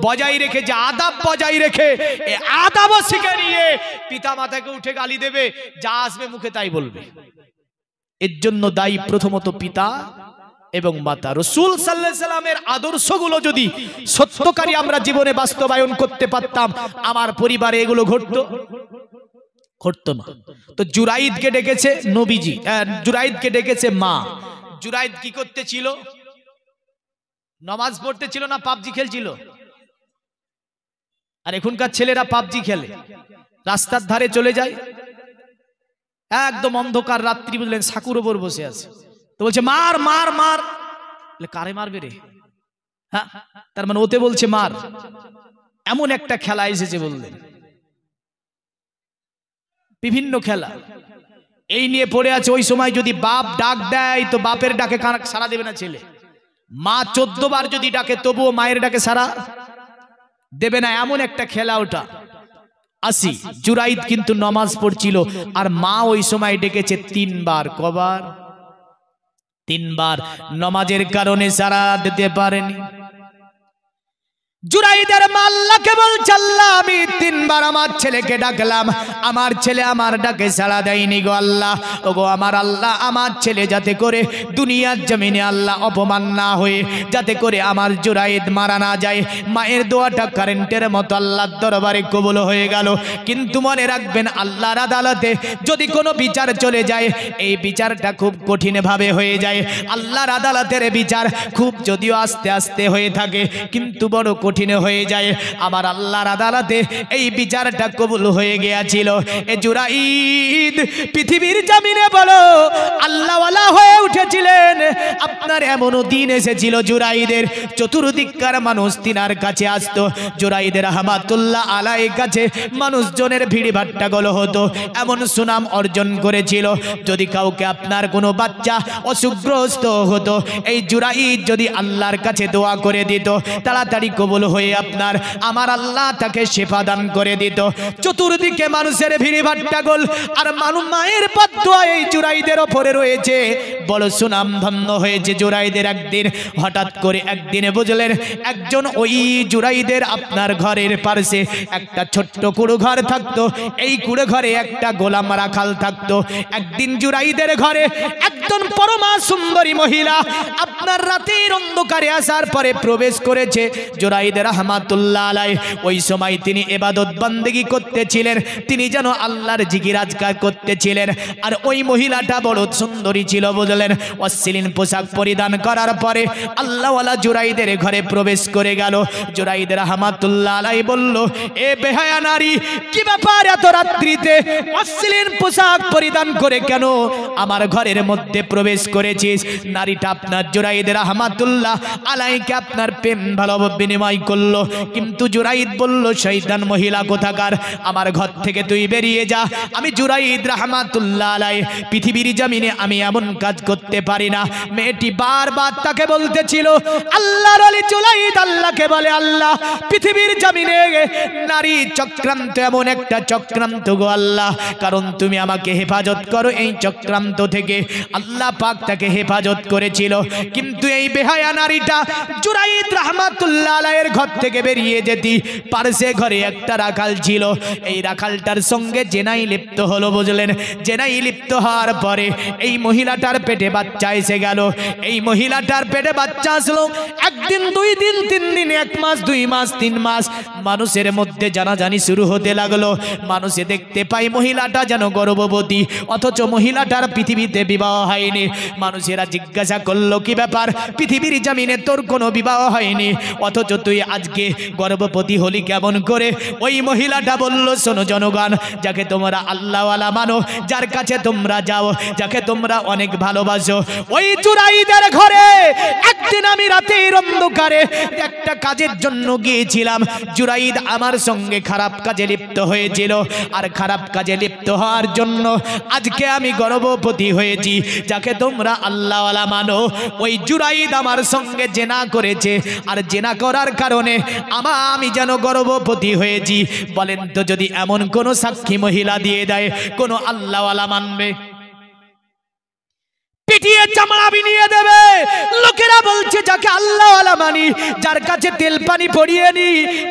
বজায় রেখে, যে আদাব বজায় রেখে, এই আদাবও শিখে নিয়ে পিতা মাতাকে উঠে গালি দেবে, যা আসবে মুখে তাই বলবে। এর জন্য দায়ী প্রথমত পিতা এবং মাতা। রাসূল সাল্লাল্লাহু আলাইহি ওয়াসাল্লামের আদর্শগুলো যদি সত্যকারী আমরা জীবনে বাস্তবায়ন করতে পারতাম, আমার পরিবারে এগুলো ঘটতো না। তো জুরাইদকে ডেকেছে নবীজি, জুরাইদকে ডেকেছে মা। জুরাইদ কি করতে ছিল? নামাজ পড়তে ছিল না পাবজি খেলছিল? আর এখনকার ছেলেরা পাবজি খেলে, রাস্তার ধারে চলে যায়, একদম অন্ধকার রাত্রি বুঝলেন, সাকুর ওপর বসে আছে। তো বলছে মার মার মার। কারে মারবে রে? হ্যাঁ, তার মানে ওতে বলছে মার। এমন একটা খেলা এসেছে বললেন, বিভিন্ন খেলা এই নিয়ে পড়ে আছে। ওই সময় যদি বাপ ডাক দেয় তো বাপের ডাকে সাড়া দেবে না ছেলে। মা 14 বার যদি ডাকে তবুও মায়ের ডাকে সাড়া দেবে না, এমন একটা খেলা ওটা। আসি জুরাইদ কিন্তু নামাজ পড়ছিল আর মা ওই সময় ডেকেছে 3 বার। কবার? 3 বার। নামাজের কারণে সাড়া দিতে পারেনি। জুরাইদের মা আল্লাহকে বলছে, আল্লাহ আমি 3 বার আমার ছেলেকে ডাকলাম, আমার ছেলে আমার ডাকে সাড়া দেয়নি গো আল্লাহ। ওগো আমার আল্লাহ, আমার ছেলে যাতে করে দুনিয়ার জমিনে আল্লাহ অপমান না হয়ে, যাতে করে আমার জুরাইদ মারা না যায়। মায়ের দোয়াটা কারেন্টের মতো আল্লাহর দরবারে কবুল হয়ে গেল। কিন্তু মনে রাখবেন, আল্লাহর আদালতে যদি কোনো বিচার চলে যায়, এই বিচারটা খুব কঠিন ভাবে হয়ে যায়। আল্লাহর আদালতের বিচার খুব যদিও আস্তে আস্তে হয়ে থাকে, কিন্তু বড় কঠিন হয়ে যায়। আমার আল্লাহর আদালতে এই বিচারটা কবুল হয়ে গিয়েছিল। এ জুরাইদ পৃথিবীর জমিনে বলো আল্লাহওয়ালা হয়ে উঠেছিলেন। আপনার এমনও দিন এসেছিল জুরাইদের চতুর্দিককার মানুষ তিনার কাছে আসতো। জুরাইদের রহমাতুল্লাহ আলাইহির কাছে মানুষজনের ভিড় ভাট্টাগোল হতো, এমন সুনাম অর্জন করেছিল। যদি কাউকে আপনার কোনো বাচ্চা অসুখগ্রস্ত হতো, এই জুরাইদ যদি আল্লাহর কাছে দোয়া করে দিত, তাড়াতাড়ি কবুল হয়ে আপনার আমার আল্লাহ তাকে শিফা দান করে দিত। চতুর্দিকে মানুষের ভিড় ভাট্টাগোল, আর মায়ের বদদোয়া এই জুরাইদের ওপরে রয়েছে। বড় সুনাম ধন্য হয়েছে জুরাইদের। একদিন হঠাৎ করে একদিনে বুঝলেন, একজন ওই জুরাইদের আপনার ঘরের পাশে একটা ছোট্ট কুড়ো ঘর থাকতো। এই কুড়ো ঘরে একটা গোলাম রাখাল থাকতো। একদিন জুরাইদের ঘরে একজন পরমা সুন্দরী মহিলা আপনার রাতের অন্ধকারে আসার পরে প্রবেশ করেছে। জুরাইদ রহমাতুল্লাহ আলাইহি ওই সময় তিনি ইবাদত বন্দেগী করতেছিলেন, তিনি যেন আল্লাহর জিকির আজকার করতেছিলেন। আর ওই মহিলাটা বড় সুন্দরী ছিল বুঝলেন। অশ্লীল পোশাক পরিধান করার পরে আল্লাহওয়ালা জুরাইদের ঘরে প্রবেশ করে গেল। জুরাইদ রহমাতুল্লাহ আলাইহি বলল, এ বেহায়া নারী, কি ব্যাপার এত রাত্রিতে অশ্লীল পোশাক পরিধান করে কেন আমার ঘরের মধ্যে প্রবেশ করেছিস? নারীটা আপনার জুরাইদ রহমাতুল্লাহ আলাইহিকে আপনার প্রেম ভালোবাসা বিনিময় করলো। কিন্তু জুরাইদ বলল, শয়তান মহিলা কোথাকার, আমার ঘর থেকে তুই বেরিয়ে যা। আমি জুরাইদ রহমাতুল্লাহ আলাইহি পৃথিবীর জমিনে আমি এমন কাজ করতে পারি না। মেয়েটি বারবার তাকে বলতেছিল, আল্লাহর ওলি জুরাইদ আল্লাহকে বলে, আল্লাহ পৃথিবীর জমিনে নারী চক্রান্ত এমন একটা চক্রান্ত গো আল্লাহ, কারণ তুমি আমাকে হেফাজত করো এই চক্রান্ত থেকে। আল্লাহ পাক তাকে হেফাজত করেছিল। কিন্তু এই বেহায়া নারীটা জুরাইদ রহমাতুল্লাহ আলাইহির ঘর থেকে বেরিয়ে যেতে পারছে। ঘরে একটা রাখাল ছিল, এই রাখালটার সঙ্গে জেনাই লিপ্ত হলো বুঝলেন। জেনাই লিপ্ত হওয়ার পরে এই মহিলাটার পেটে বাচ্চা এসে গেল। এই মহিলাটার পেটে বাচ্চা আসলো। একদিন, 2 দিন, 3 দিন, 1 মাস, 2 মাস, 3 মাস মানুষের মধ্যে জানাজানি শুরু হতে লাগলো। মানুষে দেখতে পাই মহিলাটা যেন গর্ভবতী, অথচ মহিলাটার পৃথিবীতে বিবাহ হয়নি। মানুষেরা জিজ্ঞাসা করলো, কি ব্যাপার, পৃথিবীর জমিনে তোর কোনো বিবাহ হয়নি, অথচ তুই আজকে গর্ভবতী হলি কেমন করে? ওই মহিলাটা বলল, শোনো জনগণ, যাকে তোমরা আল্লাহওয়ালা মানো, যার কাছে তোমরা যাও, যাকে তোমরা অনেক ভালোবাসো, ওই জুরাইদের ঘরে একদিন আমি রাতের অন্ধকারে একটা কাজের জন্য গিয়েছিলাম। জুরাইদ আমার সঙ্গে খারাপ কাজে লিপ্ত হয়েছিল, আর খারাপ কাজে লিপ্ত হওয়ার জন্য আজকে আমি গর্ভবতী হয়েছি। যাকে তোমরা আল্লাহওয়ালা মানো, ওই জুরাইদ আমার সঙ্গে জেনা করেছে, আর জেনা করার কারণে আমি যেন গর্ভবতী হয়েছি। বলেন তো, যদি এমন কোন সাক্ষী মহিলা দিয়ে দেয়, কোন আল্লাহওয়ালা মানবে? পিটিয়ে চামড়া বিনিয়ে দেবে। লোকেরা বলছে, যাকে আল্লাহওয়ালা মানি, যার কাছে তেল পানি পড়িয়ে নি,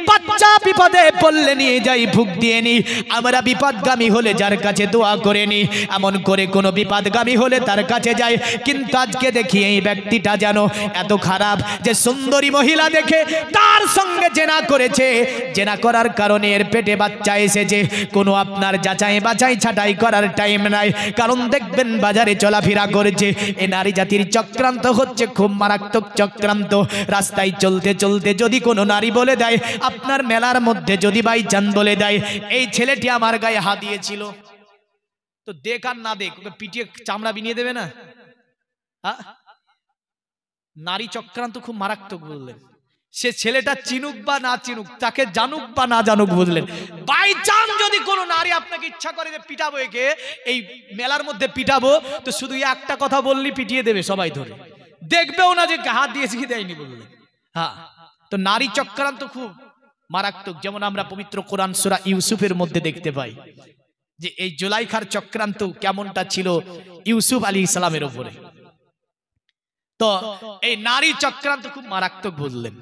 বাচ্চা বিপদে পড়লে নিয়ে যাই ফুক দিয়ে নি, আমরা বিপদগামী হলে যার কাছে দোয়া করে নি, এমন করে কোনো বিপদগামী হলে তার কাছে যাই। কিন্তু আজকে দেখি এই ব্যক্তিটা যেন এত খারাপ যে সুন্দরী মহিলা দেখে তার সঙ্গে জেনা করেছে। জেনা করার কারণে এর পেটে বাচ্চা এসেছে। কোনো আপনার যাচাই বাছাই ছাটাই করার টাইম নাই, কারণ দেখবেন বাজারে চলাফেরা করেছে। এ নারী জাতির চক্রান্ত হচ্ছে খুব মারাত্মক চক্রান্ত। রাস্তায় চলতে চলতে যদি কোনো নারী বলে দেয়, আপনার মেলার মধ্যে যদি বাইচান বলে দেয়, এই ছেলেটি আমার গায়ে হাত দিয়েছিল, তো দেখ আর না দেখ, ওকে পিটিয়ে চামড়া বিনিয়ে দেবে না? নারী চক্রান্ত খুব মারাত্মক বললেন। সে ছেলেটা চিনুক বা না চিনুক, তাকে জানুক বা না জানুক বুঝলেন, বাই চান্স যদি কোনো নারী আপনাকে ইচ্ছা করে যে পিটাবো, একে এই মেলার মধ্যে পিটাবো, তো শুধু একটা কথা বললি পিটিয়ে দেবে সবাই ধরে, দেখবেও না যে হাত দিয়েছে কি দেয়নি বললেন। হ্যাঁ, তো নারী চক্রান্ত খুব মারাত্মক। যেমন আমরা পবিত্র কোরআন সূরা ইউসুফের মধ্যে দেখতে পাই যে এই জুলাইখার চক্রান্ত কেমনটা ছিল ইউসুফ আলাইহিস সালামের উপরে। তো এই নারী চক্রান্ত খুব মারাত্মক বললেন।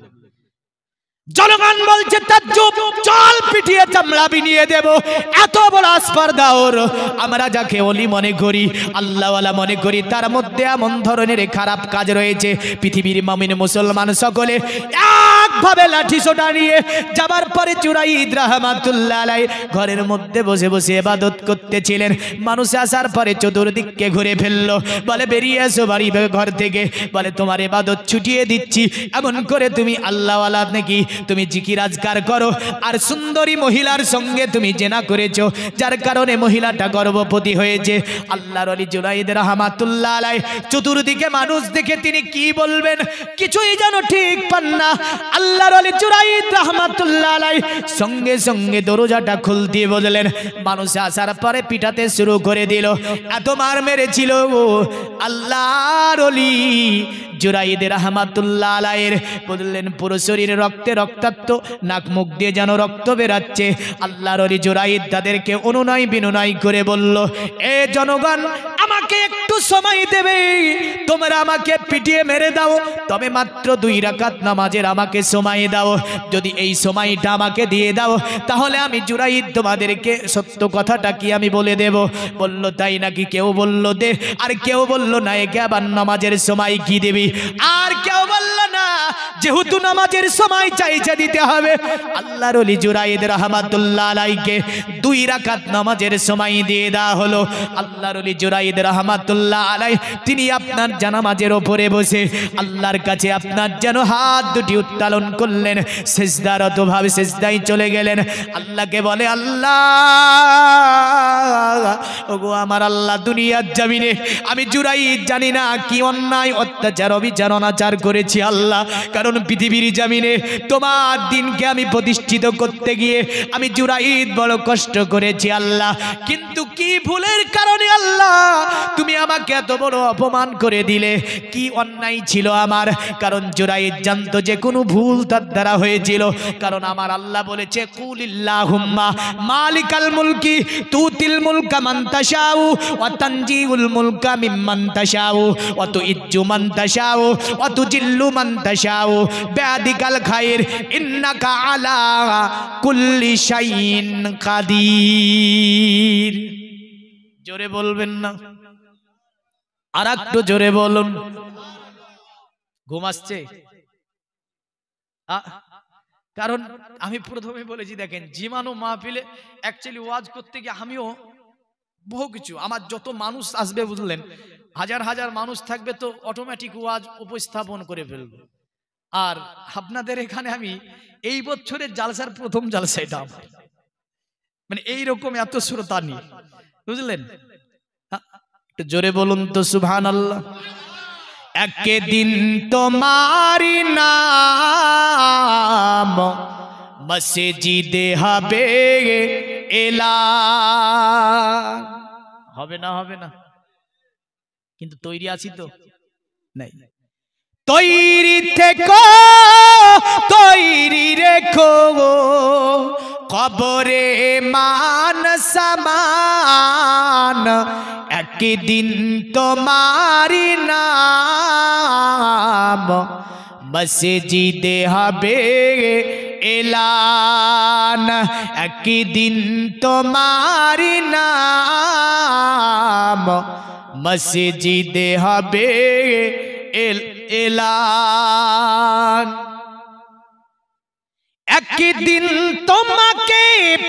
জনগণ বলছে তাজ্জুব, চল পিটিয়ে চামড়া বিনিয়ে দেব। এত বড় আসপারদা ওর। আমরা যাকে ওলি মনে করি, আল্লাহওয়ালা মনে করি, তার মধ্যে এমন ধরনের খারাপ কাজ রয়েছে। পৃথিবীর মুমিন মুসলমান সকলে একভাবে লাঠি সোটা নিয়ে যাবার পরে জুরাইদ রাহমাতুল্লাহ আলাইহি ঘরের মধ্যে বসে বসে ইবাদত করতেছিলেন। মানুষ আসার পরে চতুর্দিককে ঘুরে ফেললো, বলে বেরিয়ে এসো বাড়ি ঘর থেকে। বলে তোমার ইবাদত ছুটিয়ে দিচ্ছি, এমন করে তুমি আল্লাহওয়ালা নাকি? তুমি জিকির আজকার করো আর সুন্দরী মহিলার সঙ্গে তুমি জেনা করেছো, যার কারণে মহিলাটা গর্ভবতী হয়েছে। আল্লাহর ওলি জুরাইদ রাহমাতুল্লাহ আলাইহি চতুর্দিকে মানুষ দেখে তিনি কি বলবেন কিছুই যেন ঠিক পান না। আল্লাহর ওলি জুরাইদ রাহমাতুল্লাহ আলাইহি সঙ্গে সঙ্গে দরজাটা খুলতে বললেন। মানুষ আসার পরে পিটাতে শুরু করে দিল। এত মার মেরেছিল আল্লাহর ওলি জুরাইদ রাহমাতুল্লাহ আলাইহি বললেন পুরো শরীরে রক্তে রক্তাক্ত, নাক মুখ দিয়ে যেন রক্ত বেরাচ্ছে। আল্লাহর ওলি জুরাইদ তাদেরকে অনুনয় বিনয় করে বলল, এ জনগণ, আমাকে একটু সময় দেবে, তোমরা আমাকে পিটিয়ে মেরে দাও, তবে মাত্র 2 রাকাত নামাজের আমাকে সময় দাও। যদি এই সময়টা আমাকে দিয়ে দাও তাহলে আমি জুরাইদ তোমাদেরকে সত্য কথাটা কি আমি বলে দেব। বলল তাই নাকি? কেউ বলল দে, আর কেউ বলল না একে আবার নামাজের সময় কি দিবি, আর কেউ বলল না যেহেতু নামাজের সময় চাইছে দিতে হবে। আল্লাহর ওলি জুরাইদ রাহমাতুল্লাহ আলাইহিকে 2 রাকাত নামাজের সময় দিয়ে দেওয়া হলো। আল্লাহর ওলি জুরাইদ রাহমাতুল্লাহ আলাইহি তিনি আপনার জানামাজের ওপরে বসে আল্লাহর কাছে আপনার যেন হাত দুটি উত্তোলন করলেন, সিজদারত ভাবে সিজদায় চলে গেলেন। আল্লাহকে বলে, আল্লাহ ওগো আমার আল্লাহ, দুনিয়ার জমিনে আমি জুরাইদ জানি না কি অন্যায় অত্যাচার অবিচার অনাচার করেছি আল্লাহ, কারণ পৃথিবীর জমিনে তোমার দিনকে আমি প্রতিষ্ঠিত করতে গিয়ে আমি জুরাইদ বড় কষ্ট করেছি আল্লাহ। কিন্তু কি ভুলের কারণে আল্লাহ তুমি আমাকে এত বড় অপমান করে দিলে? কি অন্যায় ছিল আমার? কারণ জুরাইদ জানতো যে কোনো ভুল তার দ্বারা হয়েছিল। কারণ আমার আল্লাহ বলেছে, কুলিল্লাহুম্মা মালিকাল মুলকি তুতিল মুলকা মান তাশাউ ওয়া তানজিউল মুলকা মিম্মান তাশাউ ওয়া তুইজ্জু মান তাশাউ ওয়া তুজিল্লু মান তাশাউ বিয়াদিকাল খায়র ইন্নাকা আলা কুল্লি শাইইন কাদির। জোরে বলবেন না? আর একটু জোরে বলুন। ঘুম আসছে? কারণ আমি প্রথমে বলেছি, দেখেন জীবাণু মাহফিলে অ্যাকচুয়ালি ওয়াজ করতে গিয়ে আমিও বহু কিছু, আমার যত মানুষ আসবে বুঝলেন, হাজার হাজার মানুষ থাকবে তো অটোমেটিক ওয়াজ উপস্থাপন করে ফেলবো। আর আপনাদের এখানে আমি এই বছরের জালসার প্রথম জালসা এটা, মানে এইরকম এত শ্রোতা নিয়ে, বুঝলেন? একটু জোরে বলুন তো সুবহানাল্লাহ। একদিন তোমারি নাম মসজিদে হবে এলান। হবে না? হবে না? কিন্তু তৈরি আছি তো? নাই। তৈরি থেকো, তৈরি রেখো, কবরে মান সামান, একদিন তোমারি নাম মসজিদে হবে এলান, একদিন তোমারি নাম মসজিদে হবে এলান। একদিন তোমাকে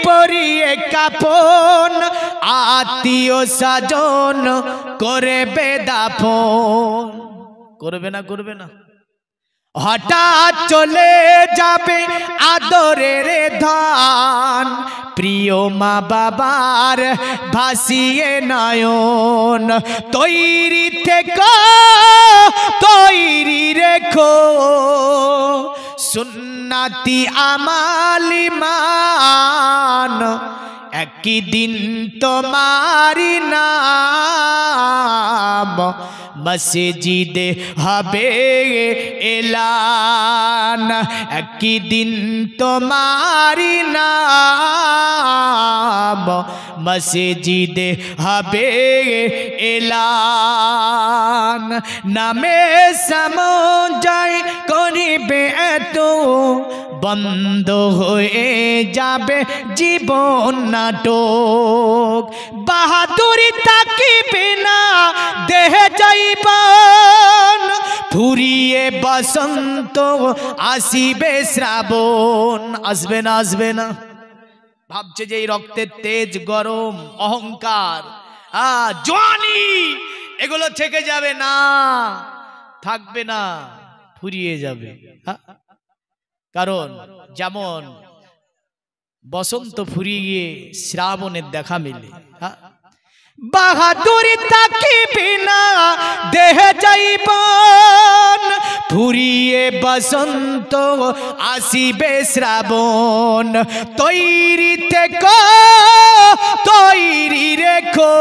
পরিয়ে কাফন, আত্মীয় স্বজন করবে দাফন। করবে না? করবে না? হঠাৎ চলে যাবে আদরের ধন, প্রিয় মা বাবার ভাসিয়ে নয়ন। তৈরি থেকো, তৈরি রেখো, সুন্নতি আমালি মান, একদিন তোমারি নাম মসজিদে হবে এলান, একদিন তোমারি নাম মসজিদে হবে এলান। নামে সমজাই করিবে এত বন্ধ হয়ে যাবে জীবন নাটক। বাহাদুরি থাকিবে না দেহে যাইবান, ফুরিয়ে বসন্ত আসিবে শ্রাবণ। আসবে না, আসবে না। ভাবছে যে এই রক্তের তেজ, গরম, অহংকার, জওয়ানি এগুলো থেকে যাবে না, থাকবে না, ফুরিয়ে যাবে। কারণ যেমন বসন্ত ফুরিয়ে গিয়ে শ্রাবণের দেখা মিলে, বাহাদুরি থাকিবে না দেহে যাইবান, ফুরিয়ে বসন্ত আসিবে শ্রাবণ। তৈরি থেকো, তৈরি রেখো,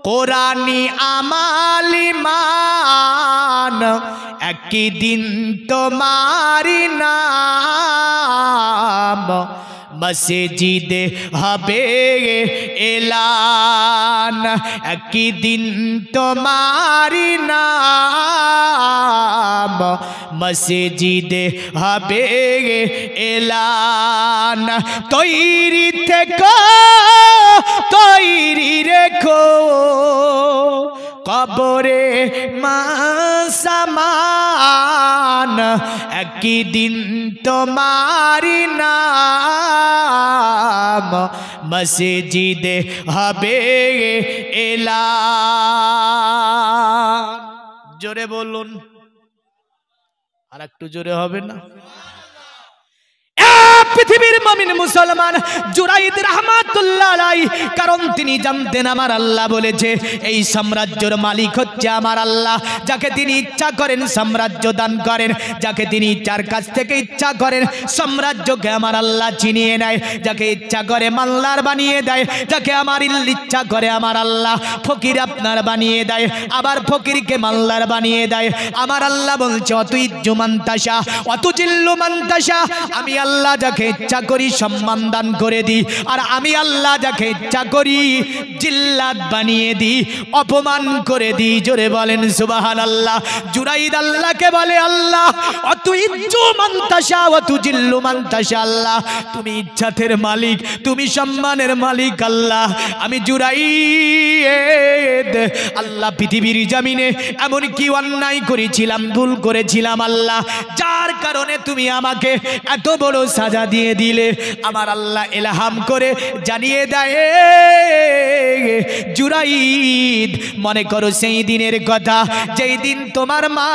কোরআনি আমালি মান, একদিন তোমারি নাম মসজিদে হবে এলান। একদিন তোমারি নাম মসজিদে হবে এলান। তৈরি থেকো, তৈরি রেখো, কবরে মাসামান, একদিন তোমারি নাম মসজিদে হবে এলান। জোরে বলুন, আর একটু জোরে হবে না? পৃথিবীর মুমিন মুসলমান জুরাইদ রাহমাতুল্লাহ আলাইহি, কারণ তিনি জানতেন আমার আল্লাহ বলেছে এই সাম্রাজ্যের মালিক হচ্ছে আমার আল্লাহ। যাকে তিনি ইচ্ছা করেন সাম্রাজ্য দান করেন, যাকে তিনি ইচ্ছার কাছ থেকে ইচ্ছা করেন সাম্রাজ্যকে আমার আল্লাহ ছিনিয়ে নেয়, যাকে ইচ্ছা করে মাল্লার বানিয়ে দেয়, যাকে আমার ইচ্ছা করে আমার আল্লাহ ফকির আপনার বানিয়ে দেয়, আবার ফকিরকে মাল্লার বানিয়ে দেয়। আমার আল্লাহ বলছে অতুইজ্জু মান তাশা ওয়াতুজিল্লু মান তাশা, আমি আল্লাহ যাকে ইচ্ছা করি সম্মান দান করে দিই, আর আমি আল্লাহ যাকে ইচ্ছা করি জিল্লাত বানিয়ে দিই, অপমান করে দিই। জোরে বলেন সুবহানাল্লাহ। জুরাইদ আল্লাহকে বলে আল্লাহ অতুইজ্জু মান তাশা ওয়াতুজিল্লু মান তাশা, আল্লাহ তুমি ইচ্ছাতের মালিক, তুমি সম্মানের মালিক আল্লাহ। আমি জুরাইদ আল্লাহ পৃথিবীর জমিনে এমন কি অন্যায় করেছিলাম, ভুল করেছিলাম আল্লাহ, যার কারণে তুমি আমাকে এত বড় সাজা দিয়ে দিলে। আমার আল্লাহ ইলহাম করে জানিয়ে দেয় জুরাইদ, মনে করো সেই দিনের কথা যেই দিন তোমার মা,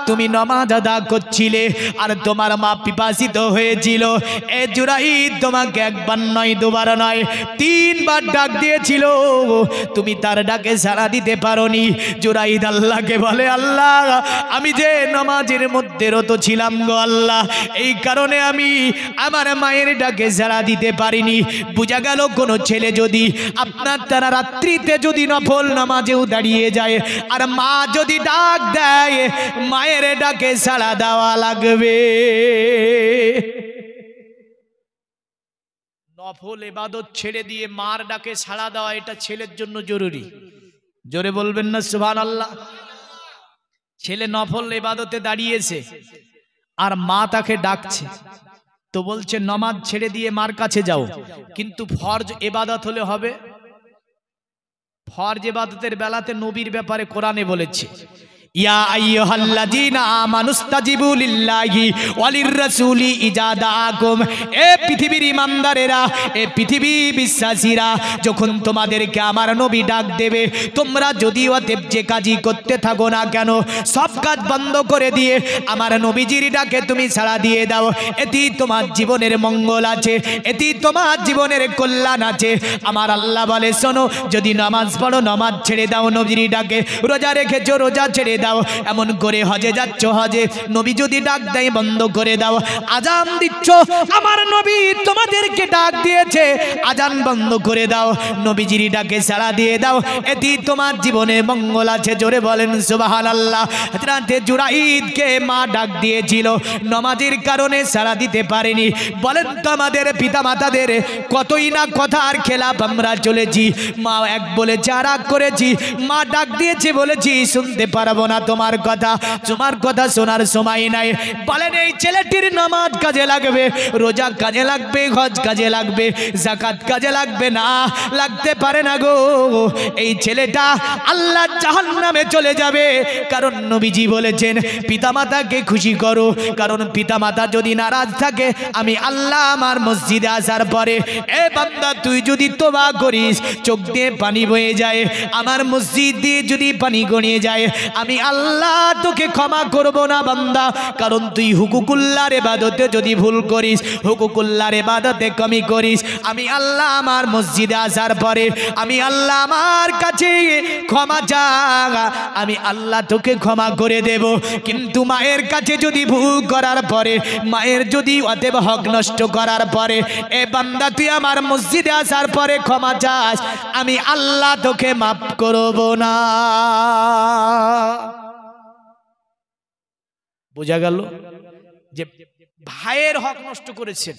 তুমি নামাজ আদা করছিলে আর তোমার মা পিপাসিত হয়েছিল। এ জুরাইদ তোমাকে একবার নয়, দুবার নয়, তিনবার ডাক দিয়েছিল, তুমি তার ডাকে সাড়া দিতে পারোনি। জুরাইদ আল্লাহকে বলে আল্লাহ আমি যে নামাজের মধ্যে রত ছিলাম গো আল্লাহ, এই কারণে আমি আমার মায়ের ডাকে সাড়া দিতে পারিনি। বোঝা গেল কোনো ছেলে যদি আপনার তারা রাত্রিতে যদি নফল নামাজেও দাঁড়িয়ে যায় আর মা যদি ডাক দেয়, মায়ের ডাকে সাড়া দেওয়া লাগবে। নফল ইবাদত ছেড়ে দিয়ে মার ডাকে সাড়া দেওয়া এটা ছেলের জন্য জরুরি। জোরে বলবেন না সুবহানাল্লাহ। ছেলে নফল ইবাদতে দাঁড়িয়েছে আর মা তাকে ডাকছে, তো বলছে নামাজ ছেড়ে দিয়ে মার কাছে যাও, কিন্তু ফরজ ইবাদত হলে হবে। ফরজ ইবাদতের বেলাতে নবীর ব্যাপারে কোরআনে বলেছে ইয়া আইয়ুহাল্লাযীনা আমানুস্তাজিবু লিল্লাহি ওয়ালির রাসূলি ইজা দাআকুম। এ পৃথিবীর ইমানদারেরা, এ পৃথিবী বিশ্বাসীরা, যখন তোমাদেরকে আমার নবী ডাক দেবে, তোমরা যদিও যে কাজই করতে থাকো না কেন সব কাজ বন্ধ করে দিয়ে আমার নবীজির ডাকে তুমি সাড়া দিয়ে দাও। এতেই তোমার জীবনের মঙ্গল আছে, এতেই তোমার জীবনের কল্যাণ আছে। আমার আল্লাহ বলে শোনো, যদি নামাজ পড়ো নামাজ ছেড়ে দাও নবীর ডাকে, রোজা রেখেছো রোজা ছেড়ে দাও, এমন করে হজে যাচ্ছ হজে নবী যদি ডাক দেয় বন্ধ করে দাও। আজান দিচ্ছ, আমার নবী তোমাদেরকে ডাক দিয়েছে, আজান বন্ধ করে দাও, নবীজির ডাকে সাড়া দিয়ে দাও, এতেই তোমার জীবনে মঙ্গল আছে। জোরে বলেন সুবহানাল্লাহ। হযরত জুরাইদকে মা ডাক দিয়েছিল, নামাজের কারণে সাড়া দিতে পারেনি। বলেন তো আমাদের পিতা মাতাদের কতই না কথার খেলাপ আমরা চলেছি। মা এক বলেছে আর এক করেছি, মা ডাক দিয়েছে বলেছি শুনতে পারবো না তোমার কথা শোনার সময় নাই। বলেন এই ছেলেটির নামাজ কাজে লাগবে, রোজা কাজে লাগবে, হজ কাজে লাগবে, যাকাত কাজে লাগবে না? লাগতে পারে না গো। এই ছেলেটা আল্লাহ জাহান্নামে চলে যাবে। কারণ নবীজি বলেছেন পিতামাতাকে খুশি করো, কারণ পিতামাতা যদি নারাজ থাকে আমি আল্লাহ আমার মসজিদে আসার পরে, এ বান্দা তুই যদি তওবা করিস, চোখ দিয়ে পানি বয়ে যায়, আমার মসজিদ দিয়ে যদি পানি গড়িয়ে যায়, আমি আল্লাহ তোকে ক্ষমা করব না বান্দা। কারণ তুই হুকুকুল্লাহর ইবাদতে যদি ভুল করিস, হুকুকুল্লাহর ইবাদতে কমি করিস, আমি আল্লাহ আমার মসজিদে আসার পরে আমি আল্লাহ আমার কাছে ক্ষমা চা, আমি আল্লাহ তোকে ক্ষমা করে দেব। কিন্তু মায়ের কাছে যদি ভুল করার পরে, মায়ের যদি অতএব হক নষ্ট করার পরে, এ বান্দা তুই আমার মসজিদে আসার পরে ক্ষমা চাস, আমি আল্লাহ তোকে মাফ করব না। বোঝা গেল যে ভাইয়ের হক নষ্ট করেছেন,